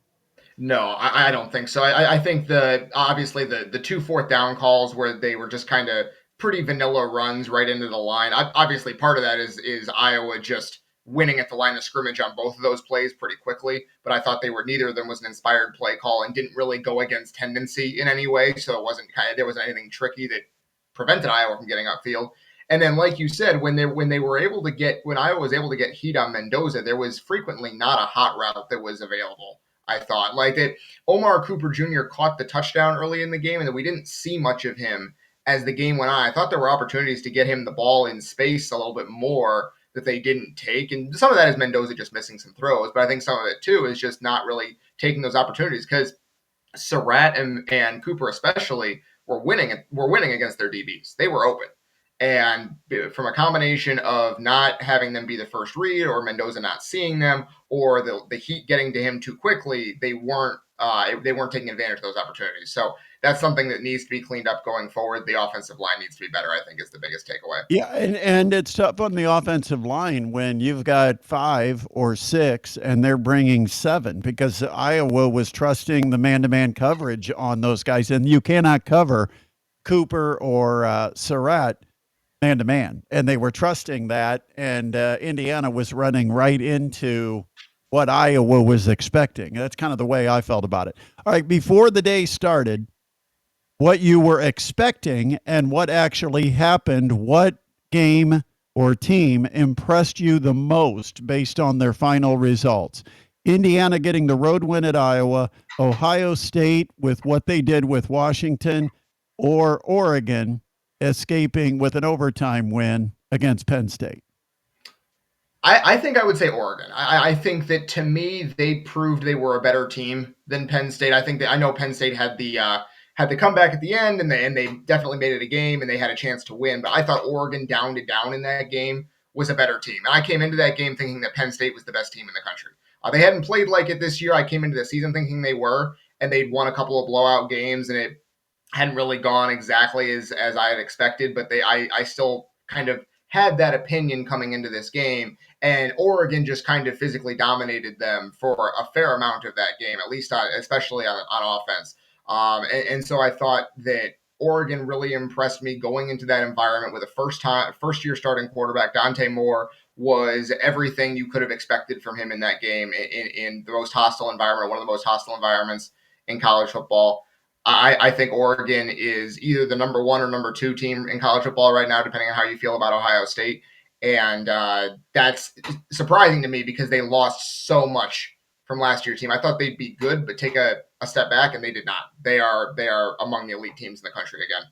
No, I don't think so. I think obviously the two fourth down calls where they were just kind of pretty vanilla runs right into the line. Obviously, part of that is Iowa just winning at the line of scrimmage on both of those plays pretty quickly. But I thought neither of them was an inspired play call and didn't really go against tendency in any way. So it wasn't there wasn't anything tricky that prevented Iowa from getting upfield. And then, like you said, when Iowa was able to get heat on Mendoza, there was frequently not a hot route that was available. I thought like that Omar Cooper Jr. caught the touchdown early in the game, and that we didn't see much of him as the game went on. I thought there were opportunities to get him the ball in space a little bit more that they didn't take, and some of that is Mendoza just missing some throws, but I think some of it too is just not really taking those opportunities because Surratt and Cooper especially were winning against their DBs. They were open. And from a combination of not having them be the first read or Mendoza not seeing them or the heat getting to him too quickly, they weren't taking advantage of those opportunities. So that's something that needs to be cleaned up going forward. The offensive line needs to be better, I think, is the biggest takeaway. Yeah, and it's tough on the offensive line when you've got 5 or 6 and they're bringing 7, because Iowa was trusting the man-to-man coverage on those guys, and you cannot cover Cooper or Surratt man-to-man, and they were trusting that, and Indiana was running right into what Iowa was expecting. That's kind of the way I felt about it. All right, before the day started, what you were expecting and what actually happened, what game or team impressed you the most based on their final results? Indiana getting the road win at Iowa, Ohio State with what they did with Washington, or Oregon escaping with an overtime win against Penn State? I think I would say Oregon. I think that to me they proved they were a better team than Penn State. I know Penn State had the comeback at the end and they definitely made it a game and they had a chance to win. But I thought Oregon down to down in that game was a better team. And I came into that game thinking that Penn State was the best team in the country. They hadn't played like it this year. I came into the season thinking they were, and they'd won a couple of blowout games, and it hadn't really gone exactly as I had expected. But I still kind of had that opinion coming into this game, and Oregon just kind of physically dominated them for a fair amount of that game, at least especially on offense. And so I thought that Oregon really impressed me going into that environment with a first year starting quarterback. Dante Moore was everything you could have expected from him in that game in the most hostile environment, one of the most hostile environments in college football. I think Oregon is either the number 1 or number 2 team in college football right now, depending on how you feel about Ohio State. And that's surprising to me because they lost so much from last year's team. I thought they'd be good, but take a step back, and they did not. They are among the elite teams in the country again.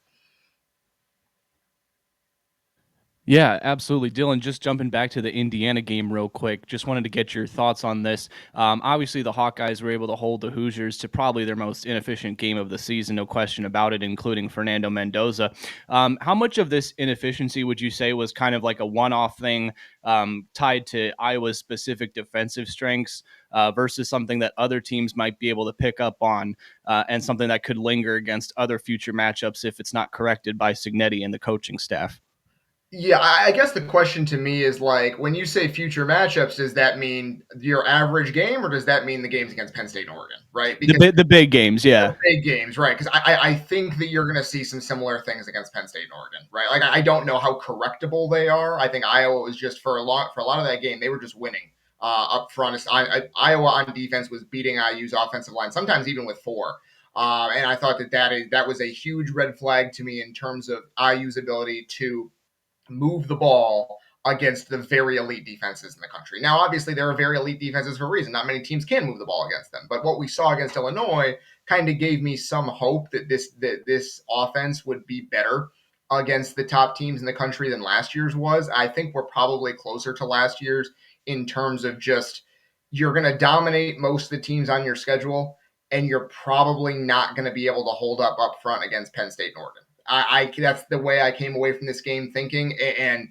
Yeah, absolutely. Dylan, just jumping back to the Indiana game real quick, just wanted to get your thoughts on this. Obviously, the Hawkeyes were able to hold the Hoosiers to probably their most inefficient game of the season, no question about it, including Fernando Mendoza. How much of this inefficiency would you say was kind of like a one off thing tied to Iowa's specific defensive strengths versus something that other teams might be able to pick up on and something that could linger against other future matchups if it's not corrected by Signetti and the coaching staff? Yeah, I guess the question to me is like, when you say future matchups, does that mean your average game, or does that mean the games against Penn State and Oregon, right? Because The big games, the yeah. big games, right? Because I think that you're going to see some similar things against Penn State and Oregon, right? Like I don't know how correctable they are. I think Iowa was just for a lot of that game, they were just winning up front. Iowa on defense was beating IU's offensive line, sometimes even with four. And I thought that was a huge red flag to me in terms of IU's ability to move the ball against the very elite defenses in the country. Now, obviously, there are very elite defenses for a reason. Not many teams can move the ball against them. But what we saw against Illinois kind of gave me some hope that this offense would be better against the top teams in the country than last year's was. I think we're probably closer to last year's in terms of just you're going to dominate most of the teams on your schedule, and you're probably not going to be able to hold up front against Penn State and Oregon. I that's the way I came away from this game thinking, and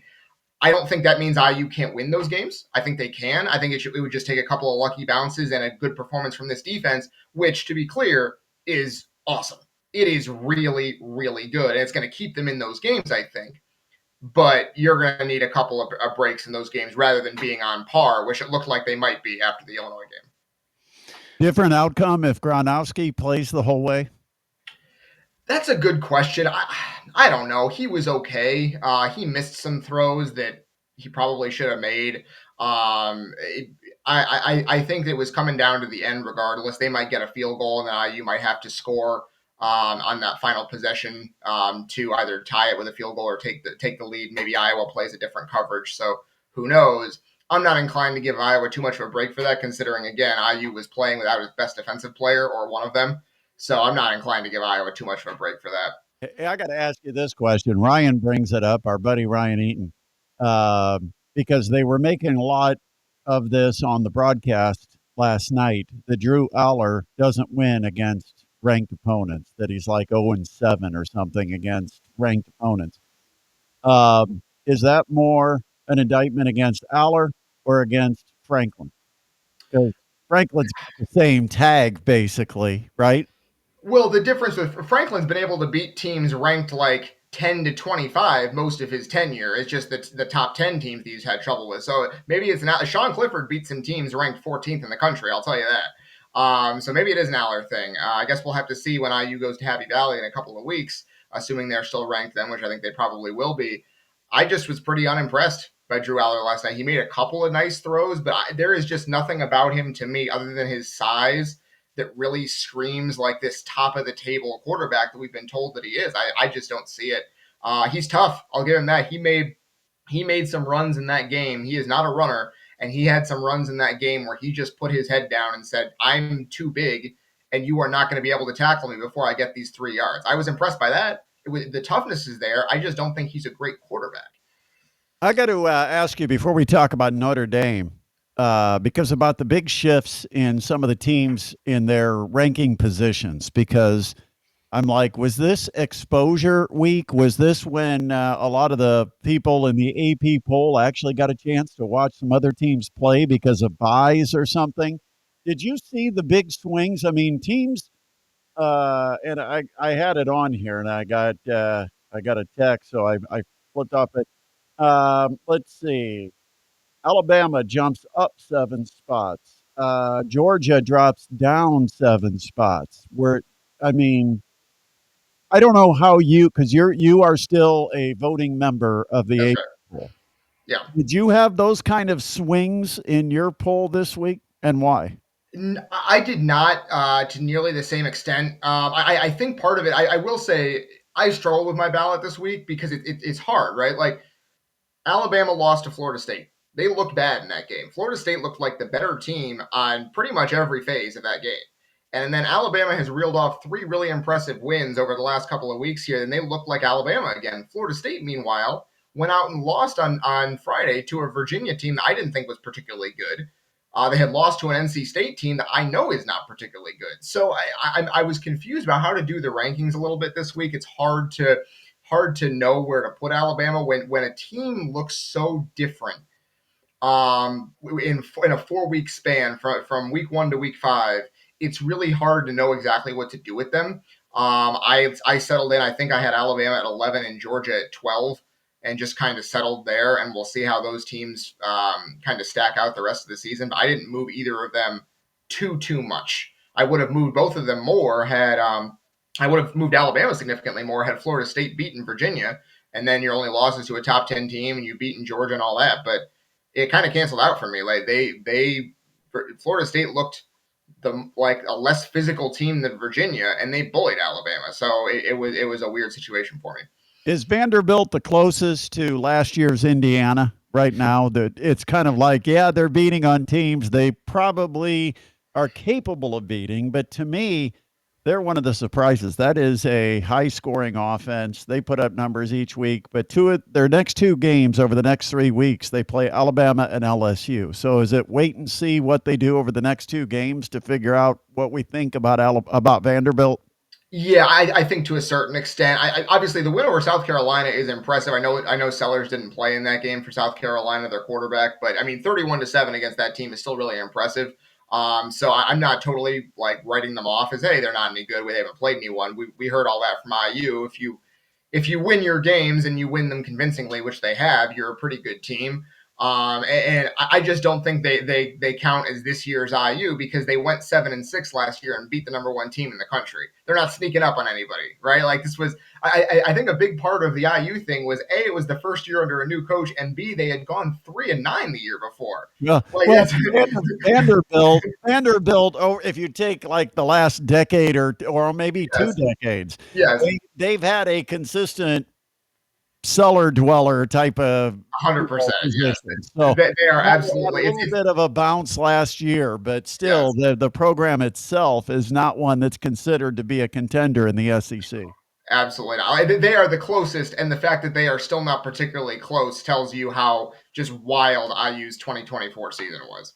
I don't think that means IU can't win those games. I think they can. I think it would just take a couple of lucky bounces and a good performance from this defense, which, to be clear, is awesome. It is really, really good, and it's going to keep them in those games, I think. But you're going to need a couple of breaks in those games rather than being on par, which it looked like they might be after the Illinois game. Different outcome if Gronowski plays the whole way? That's a good question. I don't know. He was okay. He missed some throws that he probably should have made. I think it was coming down to the end regardless. They might get a field goal, and then IU might have to score on that final possession to either tie it with a field goal or take the lead. Maybe Iowa plays a different coverage. So who knows? I'm not inclined to give Iowa too much of a break for that, considering, again, IU was playing without his best defensive player or one of them. So I'm not inclined to give Iowa too much of a break for that. Hey, I got to ask you this question. Ryan brings it up, our buddy Ryan Eaton, because they were making a lot of this on the broadcast last night that Drew Aller doesn't win against ranked opponents, that he's like 0-7 or something against ranked opponents. Is that more an indictment against Aller or against Franklin? Because Franklin's got the same tag, basically, right? Well, the difference with Franklin's been able to beat teams ranked like 10 to 25 most of his tenure. It's just that the top 10 teams he's had trouble with. So maybe it's not. Sean Clifford beat some teams ranked 14th in the country. I'll tell you that. So maybe it is an Aller thing. I guess we'll have to see when IU goes to Happy Valley in a couple of weeks, assuming they're still ranked then, which I think they probably will be. I just was pretty unimpressed by Drew Aller last night. He made a couple of nice throws, but there is just nothing about him to me other than his size that really screams like this top of the table quarterback that we've been told that he is. I just don't see it. He's tough. I'll give him that. He made some runs in that game. He is not a runner, and he had some runs in that game where he just put his head down and said, "I'm too big, and you are not going to be able to tackle me before I get these 3 yards." I was impressed by that. The toughness is there. I just don't think he's a great quarterback. I got to ask you before we talk about Notre Dame, because about the big shifts in some of the teams in their ranking positions. Because I'm like, was this exposure week? Was this when a lot of the people in the AP poll actually got a chance to watch some other teams play because of buys or something? Did you see the big swings? I mean, teams, and I had it on here, and I got a text, so I flipped off it. Let's see. Alabama jumps up 7 spots. Georgia drops down 7 spots. I mean, I don't know how because you are still a voting member of the That's A right. poll. Yeah. Did you have those kind of swings in your poll this week, and why? I did not to nearly the same extent. I think part of it, I will say, I struggled with my ballot this week because it's hard, right? Like Alabama lost to Florida State. They looked bad in that game. Florida State looked like the better team on pretty much every phase of that game. And then Alabama has reeled off 3 really impressive wins over the last couple of weeks here, and they look like Alabama again. Florida State, meanwhile, went out and lost on Friday to a Virginia team that I didn't think was particularly good. They had lost to an NC State team that I know is not particularly good. So I was confused about how to do the rankings a little bit this week. It's hard to know where to put Alabama when a team looks so different in a 4 week span from week 1 to week 5. It's really hard to know exactly what to do with them. I settled in. I think I had Alabama at 11 and Georgia at 12, and just kind of settled there. And we'll see how those teams kind of stack out the rest of the season. But I didn't move either of them too much. I would have moved both of them more had I would have moved Alabama significantly more had Florida State beaten Virginia, and then your only losses to a top 10 team, and you beaten Georgia and all that. But it kind of canceled out for me. Like Florida State looked like a less physical team than Virginia, and they bullied Alabama. So it was a weird situation for me. Is Vanderbilt the closest to last year's Indiana right now? That it's kind of like, yeah, they're beating on teams they probably are capable of beating, but to me, they're one of the surprises. That is a high-scoring offense. They put up numbers each week, but their next 2 games over the next 3 weeks, they play Alabama and LSU. So is it wait and see what they do over the next 2 games to figure out what we think about Vanderbilt? Yeah, I think to a certain extent. Obviously the win over South Carolina is impressive. I know Sellers didn't play in that game for South Carolina, their quarterback, but I mean 31-7 against that team is still really impressive. So I'm not totally like writing them off as, hey, they're not any good. They haven't played anyone. We heard all that from IU. If you win your games and you win them convincingly, which they have, you're a pretty good team. And I just don't think they count as this year's IU because they went 7-6 last year and beat the number 1 team in the country. They're not sneaking up on anybody, right? Like this was, I think a big part of the IU thing was A, it was the first year under a new coach, and B, they had gone 3-9 the year before. Yeah, Like, well, Vanderbilt. Oh, if you take like the last decade or maybe 2 yes, decades, yes, they've had a consistent cellar dweller type of 100%. Yes, position. So they are they had a absolutely. little bit of a bounce last year, but still, Yes. the program itself is not one that's considered to be a contender in the SEC. Absolutely not. They are the closest, and the fact that they are still not particularly close tells you how just wild IU's 2024 season was.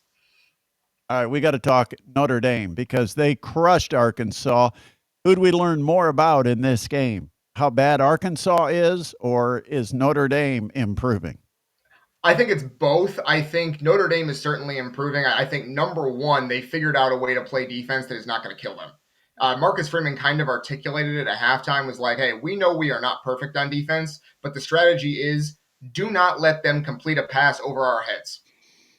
All right, we got to talk Notre Dame because they crushed Arkansas. Who'd we learn more about in this game? How bad Arkansas is, or is Notre Dame improving? I think it's both. I think Notre Dame is certainly improving. I think number one, they figured out a way to play defense that is not going to kill them. Marcus Freeman kind of articulated it at halftime, was like, hey, we know we are not perfect on defense, but the strategy is do not let them complete a pass over our heads.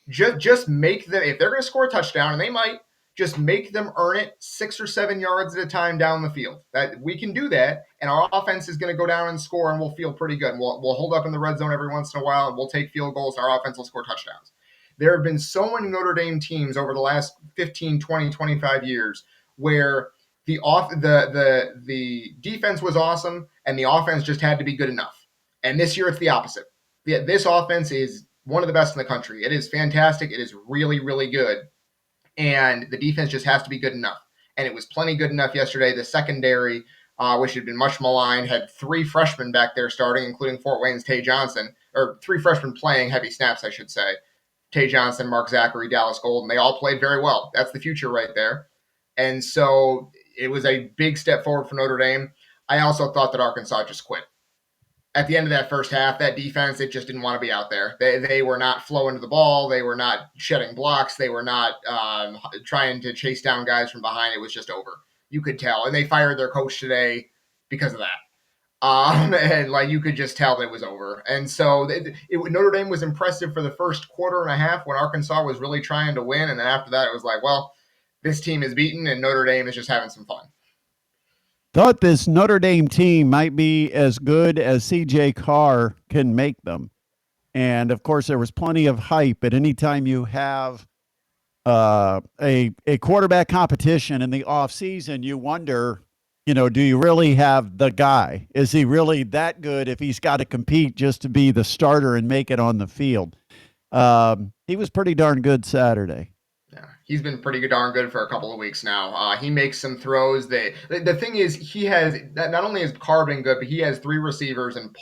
Just make them, if they're going to score a touchdown, and they might, just make them earn it 6 or 7 yards at a time down the field. That we can do that, and our offense is going to go down and score, and we'll feel pretty good. We'll hold up in the red zone every once in a while, and we'll take field goals, and our offense will score touchdowns. There have been so many Notre Dame teams over the last 15, 20, 25 years where the defense was awesome, and the offense just had to be good enough. And this year it's the opposite. This offense is one of the best in the country. It is fantastic. It is really, really good. And the defense just has to be good enough. And it was plenty good enough yesterday. The secondary, which had been much maligned, had 3 freshmen back there starting, including Fort Wayne's Tay Johnson, or 3 freshmen playing heavy snaps, I should say. Tay Johnson, Mark Zachary, Dallas Golden. They all played very well. That's the future right there. And so it was a big step forward for Notre Dame. I also thought that Arkansas just quit. At the end of that first half, that defense, it just didn't want to be out there. They were not flowing to the ball. They were not shedding blocks. They were not trying to chase down guys from behind. It was just over. You could tell. And they fired their coach today because of that. And like you could just tell that it was over. And so Notre Dame was impressive for the first quarter and a half when Arkansas was really trying to win. And then after that, it was like, well, this team is beaten and Notre Dame is just having some fun. Thought this Notre Dame team might be as good as CJ Carr can make them. And of course, there was plenty of hype. But anytime you have a quarterback competition in the offseason, you wonder, do you really have the guy? Is he really that good if he's got to compete just to be the starter and make it on the field? He was pretty darn good Saturday. Yeah, He's been pretty darn good for a couple of weeks now. He makes some throws. The thing is, he has not only is Carr been good, but he has three receivers in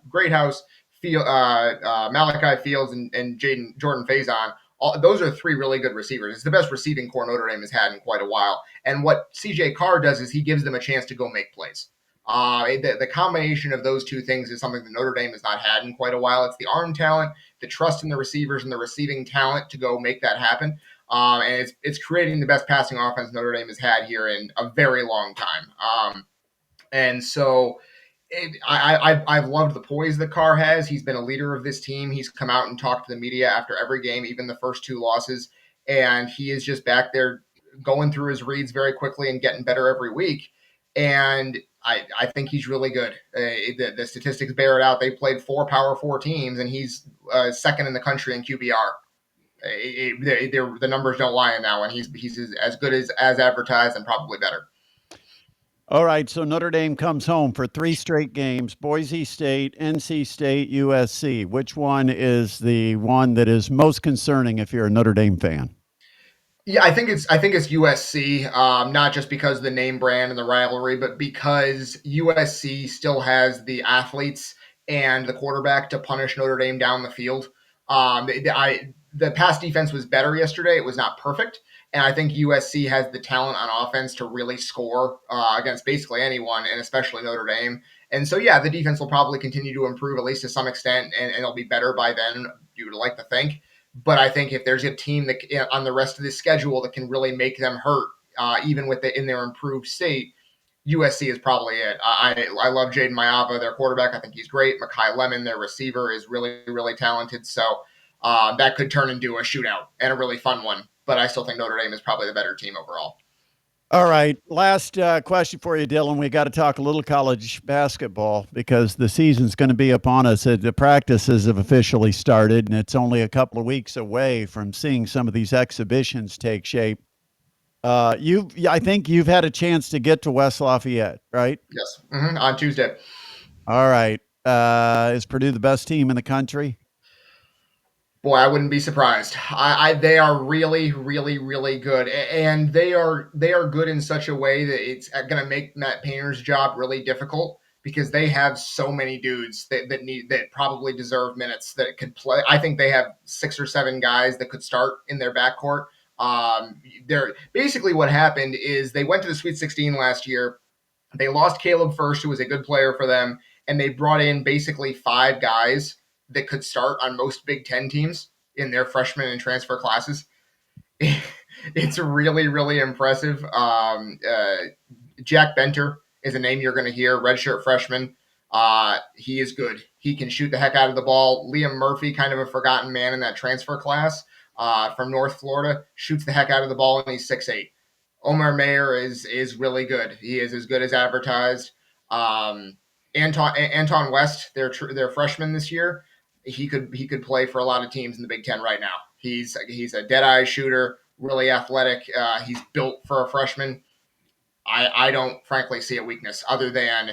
Greathouse, Malachi Fields, and Jordan Faison. Those are three really good receivers. It's the best receiving core Notre Dame has had in quite a while. And what CJ Carr does is he gives them a chance to go make plays. The combination of those two things is something that Notre Dame has not had in quite a while. It's the arm talent, the trust in the receivers, and the receiving talent to go make that happen. And it's creating the best passing offense Notre Dame has had here in a very long time. And so I've loved the poise that Carr has. He's been a leader of this team. He's come out and talked to the media after every game, even the first two losses, and he is just back there going through his reads very quickly and getting better every week. And I think he's really good. The statistics bear it out. They played four Power Four teams, and he's second in the country in QBR. The numbers don't lie in that one. He's as good as advertised and probably better. All right, so Notre Dame comes home for 3 straight games: Boise State, NC State, USC. Which one is the one that is most concerning if you're a Notre Dame fan? Yeah, I think it's USC, not just because of the name brand and the rivalry, but because USC still has the athletes and the quarterback to punish Notre Dame down the field. The pass defense was better yesterday. It was not perfect, and I think USC has the talent on offense to really score against basically anyone, and especially Notre Dame. And so, yeah, the defense will probably continue to improve at least to some extent, and it'll be better by then. You would like to think. But I think if there's a team that on the rest of the schedule that can really make them hurt, even with in their improved state, USC is probably it. I love Jaden Mayava, their quarterback. I think he's great. Makai Lemon, their receiver, is really talented. So that could turn into a shootout and a really fun one. But I still think Notre Dame is probably the better team overall. All right, last question for you, Dylan. We got to talk a little college basketball because the season's going to be upon us. The practices have officially started, and it's only a couple of weeks away from seeing some of these exhibitions take shape. I think you've had a chance to get to West Lafayette, right? Yes, on Tuesday. All right. Is Purdue the best team in the country? Boy, I wouldn't be surprised. They are really good, and they are good in such a way that it's going to make Matt Painter's job really difficult because they have so many dudes that probably deserve minutes that could play. I think they have 6 or 7 guys that could start in their backcourt. They're basically what happened is they went to the Sweet 16 last year. They lost Caleb First, who was a good player for them, and they brought in basically 5 guys that could start on most Big Ten teams in their freshman and transfer classes. It's really impressive. Jack Benter is a name you're going to hear, redshirt freshman. He is good. He can shoot the heck out of the ball. Liam Murphy, kind of a forgotten man in that transfer class from North Florida, shoots the heck out of the ball, and he's 6'8". Omar Mayer is really good. He is as good as advertised. Anton West, their freshman this year, he could play for a lot of teams in the Big Ten right now. He's a dead eye shooter, really athletic. He's built for a freshman. I don't frankly see a weakness other than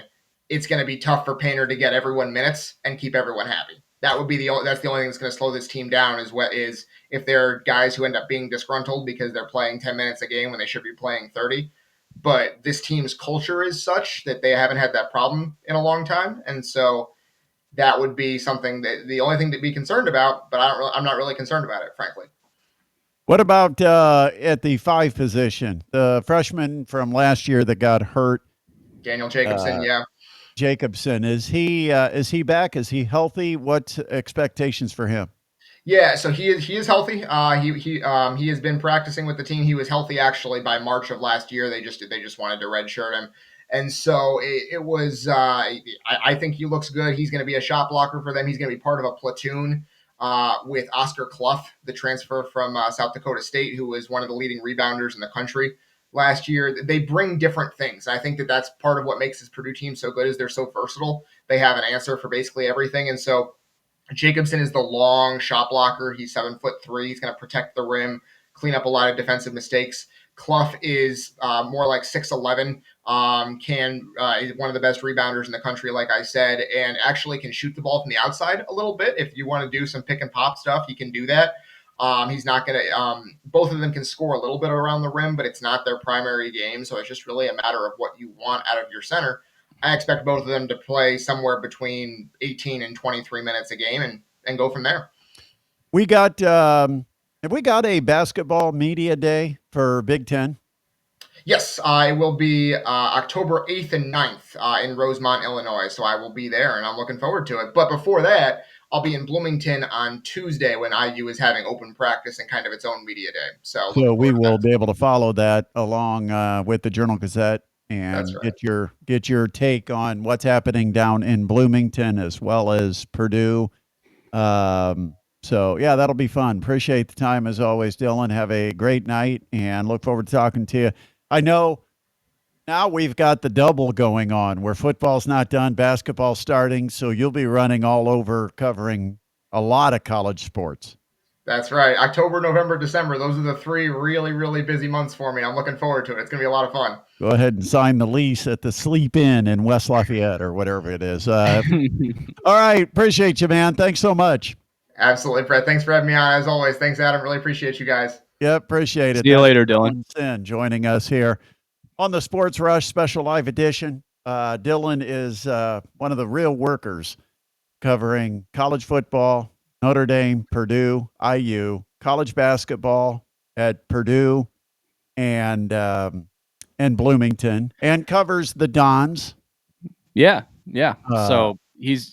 it's going to be tough for Painter to get everyone minutes and keep everyone happy. That's the only thing that's going to slow this team down is if there are guys who end up being disgruntled because they're playing 10 minutes a game when they should be playing 30. But this team's culture is such that they haven't had that problem in a long time, and so that would be something that the only thing to be concerned about. But I'm not really concerned about it, frankly. What about at the 5 position? The freshman from last year that got hurt, Daniel Jacobson, yeah. Jacobson, is he back? Is he healthy? What expectations for him? Yeah, so he is healthy. He has been practicing with the team. He was healthy actually by March of last year. They just wanted to redshirt him, and so it was. I think he looks good. He's going to be a shot blocker for them. He's going to be part of a platoon with Oscar Clough, the transfer from South Dakota State, who was one of the leading rebounders in the country last year. They bring different things. I think that's part of what makes this Purdue team so good is they're so versatile. They have an answer for basically everything, and so. Jacobson is the long shot blocker. He's 7'3". He's going to protect the rim, clean up a lot of defensive mistakes. Clough is more like 6'11". Is one of the best rebounders in the country, like I said, and actually can shoot the ball from the outside a little bit. If you want to do some pick and pop stuff, he can do that. He's not going to. Both of them can score a little bit around the rim, but it's not their primary game. So it's just really a matter of what you want out of your center. I expect both of them to play somewhere between 18 and 23 minutes a game and go from there. We got have we got a basketball media day for Big Ten? Yes, I will be October 8th and 9th in Rosemont, Illinois. So I will be there, and I'm looking forward to it. But before that, I'll be in Bloomington on Tuesday when IU is having open practice and kind of its own media day. So So looking we forward to will that. be able to follow that along with the Journal Gazette That's and right. get your take on what's happening down in Bloomington as well as Purdue. So yeah, that'll be fun. Appreciate the time as always, Dylan. Have a great night and look forward to talking to you. I know now we've got the double going on where football's not done, basketball's starting, so you'll be running all over covering a lot of college sports. That's right. October, November, December. Those are the 3 really, really busy months for me. I'm looking forward to it. It's going to be a lot of fun. Go ahead and sign the lease at the Sleep Inn in West Lafayette or whatever it is. All right. Appreciate you, man. Thanks so much. Absolutely, Brett. Thanks for having me on. As always, thanks, Adam. Really appreciate you guys. Yep. Appreciate it. See you That's later, Dylan. Sinn joining us here on the Sports Rush Special Live Edition. Dylan is one of the real workers covering college football, Notre Dame, Purdue, IU, college basketball at Purdue and Bloomington, and covers the Dons. Yeah. So he's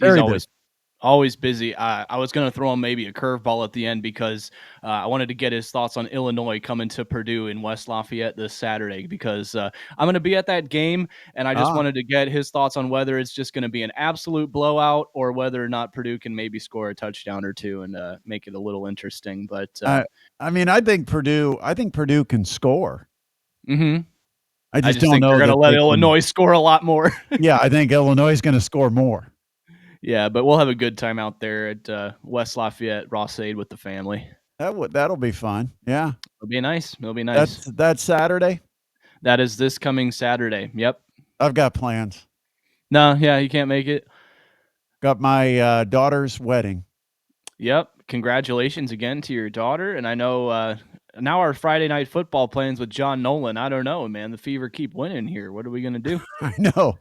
always busy. I was going to throw him maybe a curveball at the end because I wanted to get his thoughts on Illinois coming to Purdue in West Lafayette this Saturday because I'm going to be at that game, and I just wanted to get his thoughts on whether it's just going to be an absolute blowout or whether or not Purdue can maybe score a touchdown or two and make it a little interesting. But I mean, I think Purdue can score. Mm-hmm. I just think don't know they're going to let they Illinois score a lot more. Yeah, I think Illinois is going to score more. Yeah, but we'll have a good time out there at West Lafayette, Rossade with the family. That'll be fun. Yeah, it'll be nice. It'll be nice. That's Saturday. That is this coming Saturday. Yep. I've got plans. No, yeah, you can't make it. Got my daughter's wedding. Yep. Congratulations again to your daughter. And I know now our Friday night football plans with John Nolan. I don't know, man. The Fever keep winning here. What are we gonna do? I know.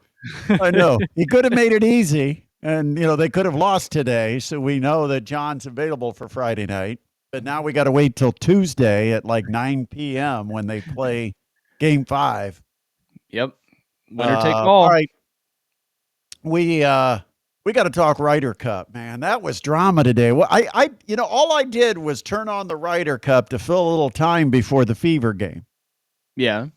He could have made it easy, and they could have lost today. So we know that John's available for Friday night. But now we got to wait till Tuesday at like 9 p.m. when they play Game 5. Yep. Winner take all. All right. We got to talk Ryder Cup, man. That was drama today. Well, I all I did was turn on the Ryder Cup to fill a little time before the Fever game. Yeah.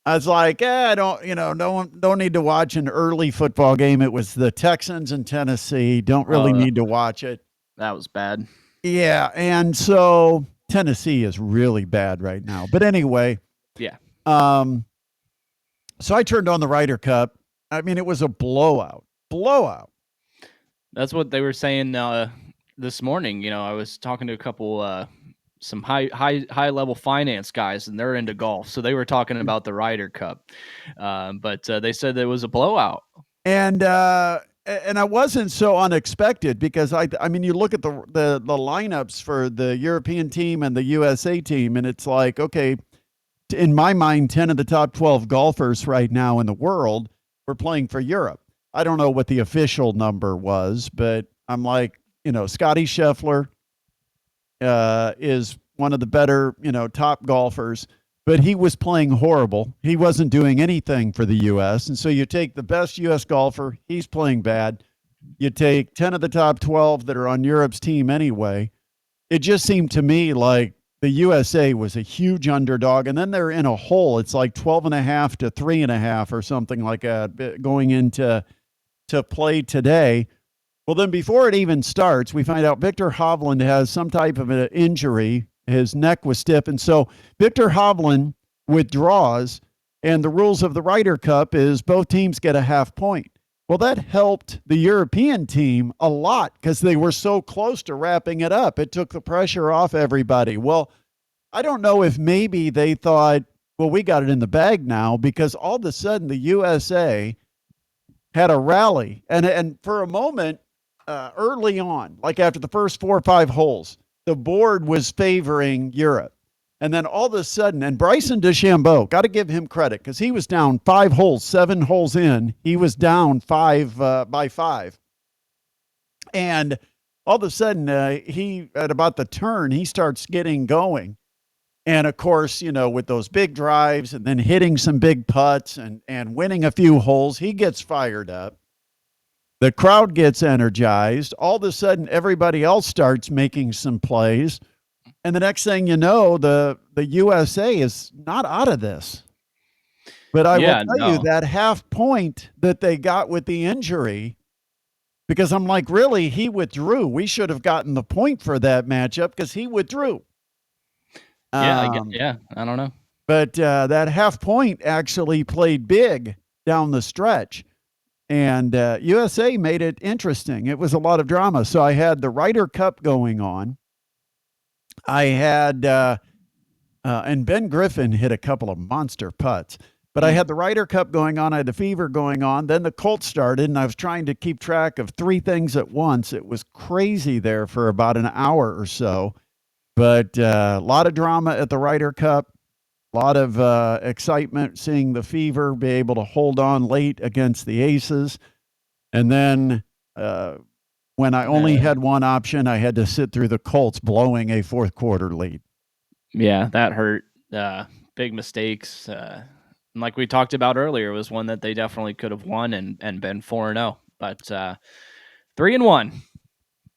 I was like, I don't need to watch an early football game. It was the Texans and Tennessee. Don't really need to watch it. That was bad. Yeah, and so Tennessee is really bad right now. But anyway, yeah. So I turned on the Ryder Cup. I mean, it was a blowout. That's what they were saying this morning. I was talking to a couple some high level finance guys, and they're into golf, so they were talking about the Ryder Cup. But they said it was a blowout. And I wasn't so unexpected because I mean, you look at the lineups for the European team and the USA team, and it's like, okay, in my mind, 10 of the top 12 golfers right now in the world were playing for Europe. I don't know what the official number was, but I'm like, Scotty Scheffler is one of the better, top golfers, but he was playing horrible. He wasn't doing anything for the U.S. And so you take the best U.S. golfer, he's playing bad. You take 10 of the top 12 that are on Europe's team anyway. It just seemed to me like the USA was a huge underdog, and then they're in a hole. It's like 12.5 to 3.5 or something like that going into play today. Well, then before it even starts, we find out Victor Hovland has some type of an injury. His neck was stiff. And so Victor Hovland withdraws, and the rules of the Ryder Cup is both teams get a half point. Well, that helped the European team a lot because they were so close to wrapping it up. It took the pressure off everybody. Well, I don't know if maybe they thought, well, we got it in the bag now, because all of a sudden the USA had a rally. And for a moment, early on, like after the first 4 or 5 holes, the board was favoring Europe. And then all of a sudden, and Bryson DeChambeau, got to give him credit because he was down 5 holes, 7 holes in. He was down by 5. And all of a sudden, he, at about the turn, he starts getting going. And of course, with those big drives and then hitting some big putts and winning a few holes, he gets fired up. The crowd gets energized. All of a sudden, everybody else starts making some plays. And the next thing you know, the USA is not out of this. But I will tell you that half point that they got with the injury, because I'm like, really, he withdrew. We should have gotten the point for that matchup because he withdrew. I don't know. But that half point actually played big down the stretch. And USA made it interesting. It was a lot of drama. So I had the Ryder Cup going on. I had, and Ben Griffin hit a couple of monster putts. But I had the Ryder Cup going on. I had the Fever going on. Then the Colts started, and I was trying to keep track of 3 things at once. It was crazy there for about an hour or so. But a lot of drama at the Ryder Cup. A lot of excitement seeing the Fever be able to hold on late against the Aces. And then when I only had one option, I had to sit through the Colts blowing a fourth quarter lead. Yeah, that hurt. Big mistakes. Like we talked about earlier, was one that they definitely could have won and been 4-0. But 3-1.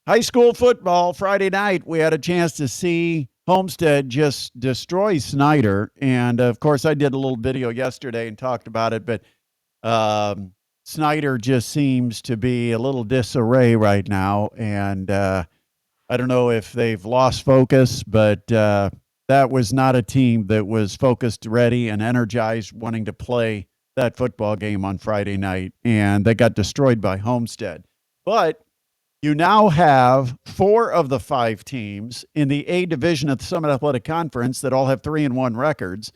High school football Friday night, we had a chance to see Homestead just destroy Snyder. And of course, I did a little video yesterday and talked about it, but Snyder just seems to be a little disarray right now. And I don't know if they've lost focus, but that was not a team that was focused, ready, and energized, wanting to play that football game on Friday night. And they got destroyed by Homestead. But you now have 4 of the 5 teams in the A division of the Summit Athletic Conference that all have 3-1 records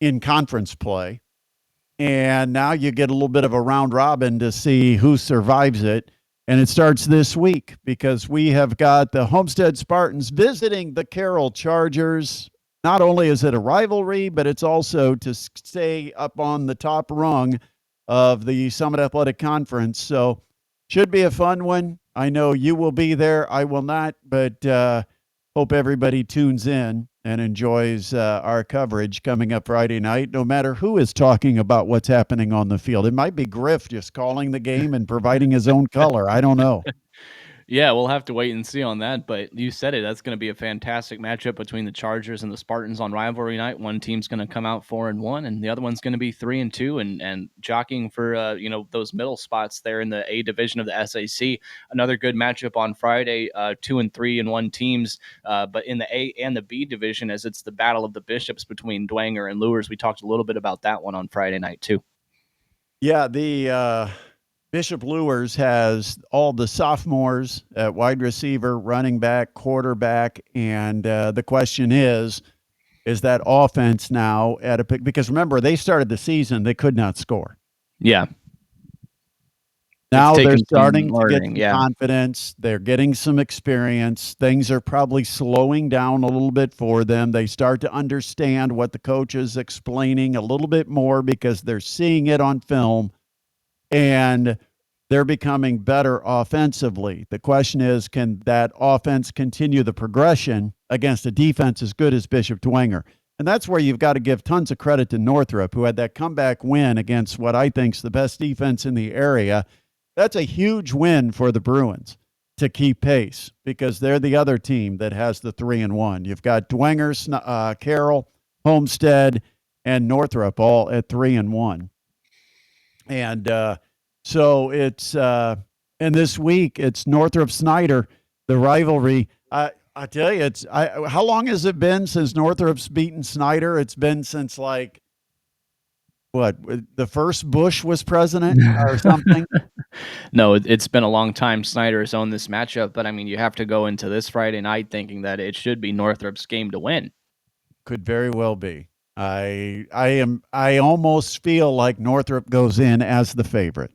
in conference play. And now you get a little bit of a round robin to see who survives it. And it starts this week because we have got the Homestead Spartans visiting the Carroll Chargers. Not only is it a rivalry, but it's also to stay up on the top rung of the Summit Athletic Conference. So should be a fun one. I know you will be there. I will not, but hope everybody tunes in and enjoys our coverage coming up Friday night, no matter who is talking about what's happening on the field. It might be Griff just calling the game and providing his own color. I don't know. Yeah, we'll have to wait and see on that. But you said it. That's going to be a fantastic matchup between the Chargers and the Spartans on rivalry night. One team's going to come out 4-1, and the other one's going to be 3-2, and jockeying for those middle spots there in the A division of the SAC. Another good matchup on Friday. 2-3-1 teams, but in the A and the B division, as it's the battle of the bishops between Dwenger and Lures. We talked a little bit about that one on Friday night too. Yeah, the Bishop Lures has all the sophomores at wide receiver, running back, quarterback, and the question is that offense now at a pick? Because remember, they started the season, they could not score. Yeah. Now they're starting to get some confidence. They're getting some experience. Things are probably slowing down a little bit for them. They start to understand what the coach is explaining a little bit more because they're seeing it on film. And they're becoming better offensively. The question is, can that offense continue the progression against a defense as good as Bishop Dwenger? And that's where you've got to give tons of credit to Northrop, who had that comeback win against what I think is the best defense in the area. That's a huge win for the Bruins to keep pace because they're the other team that has the 3-1. You've got Dwenger, Carroll, Homestead, and Northrop all at 3-1. And so it's and this week it's Northrop Snyder, the rivalry. I tell you, how long has it been since Northrop's beaten Snyder? It's been since like the first Bush was president or something. No, it's been a long time Snyder has owned this matchup, but I mean, you have to go into this Friday night thinking that it should be Northrop's game to win. Could very well be. I almost feel like Northrop goes in as the favorite.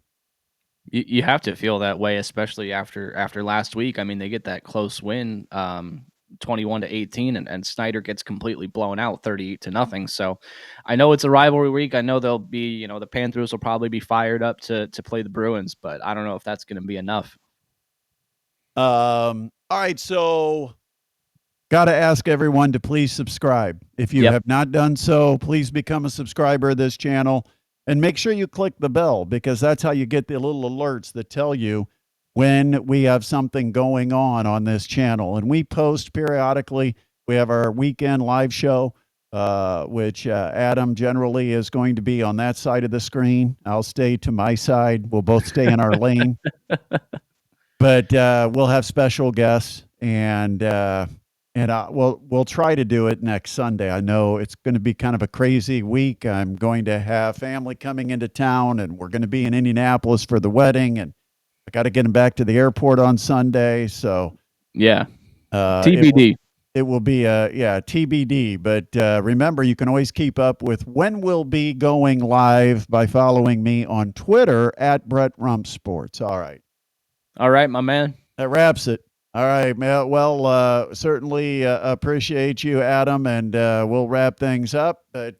You have to feel that way, especially after last week. I mean, they get that close win 21-18, and Snyder gets completely blown out 38-0. So I know it's a rivalry week. I know they'll be, the Panthers will probably be fired up to play the Bruins, but I don't know if that's going to be enough. All right, so got to ask everyone to please subscribe. If you have not done so, please become a subscriber of this channel and make sure you click the bell, because that's how you get the little alerts that tell you when we have something going on this channel. And we post periodically. We have our weekend live show, which Adam generally is going to be on that side of the screen. I'll stay to my side. We'll both stay in our lane. But we'll have special guests, and we'll try to do it next Sunday. I know it's going to be kind of a crazy week. I'm going to have family coming into town, and we're going to be in Indianapolis for the wedding, and I got to get them back to the airport on Sunday. So TBD. It will be TBD. But remember, you can always keep up with when we'll be going live by following me on Twitter at Brett Rump Sports. All right, my man. That wraps it. All right, man. Well, certainly appreciate you, Adam, and we'll wrap things up. But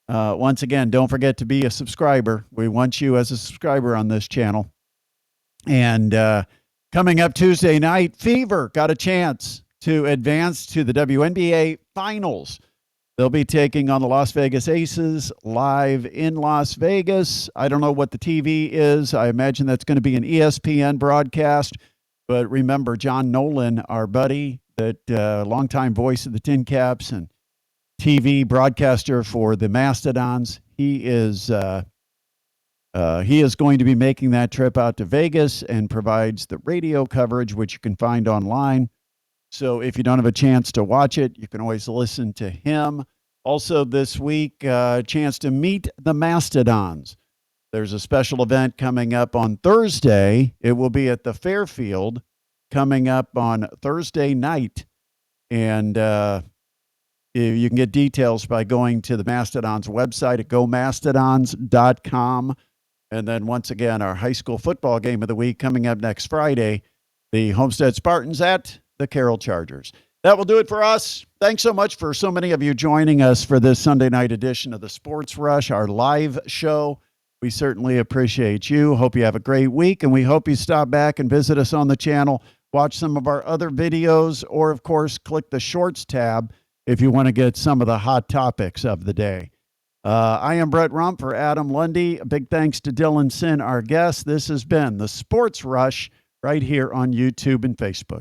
once again, don't forget to be a subscriber. We want you as a subscriber on this channel. And coming up Tuesday night, Fever got a chance to advance to the WNBA Finals. They'll be taking on the Las Vegas Aces live in Las Vegas. I don't know what the TV is. I imagine that's going to be an ESPN broadcast. But remember, John Nolan, our buddy, that longtime voice of the Tin Caps and TV broadcaster for the Mastodons, he is going to be making that trip out to Vegas and provides the radio coverage, which you can find online. So if you don't have a chance to watch it, you can always listen to him. Also this week, a chance to meet the Mastodons. There's a special event coming up on Thursday. It will be at the Fairfield coming up on Thursday night. And you can get details by going to the Mastodons website at gomastodons.com. And then once again, our high school football game of the week coming up next Friday, the Homestead Spartans at the Carroll Chargers. That will do it for us. Thanks so much for so many of you joining us for this Sunday night edition of the Sports Rush, our live show. We certainly appreciate you. Hope you have a great week, and we hope you stop back and visit us on the channel, watch some of our other videos, or, of course, click the Shorts tab if you want to get some of the hot topics of the day. I am Brett Rump for Adam Lundy. A big thanks to Dylan Sinn, our guest. This has been the Sports Rush right here on YouTube and Facebook.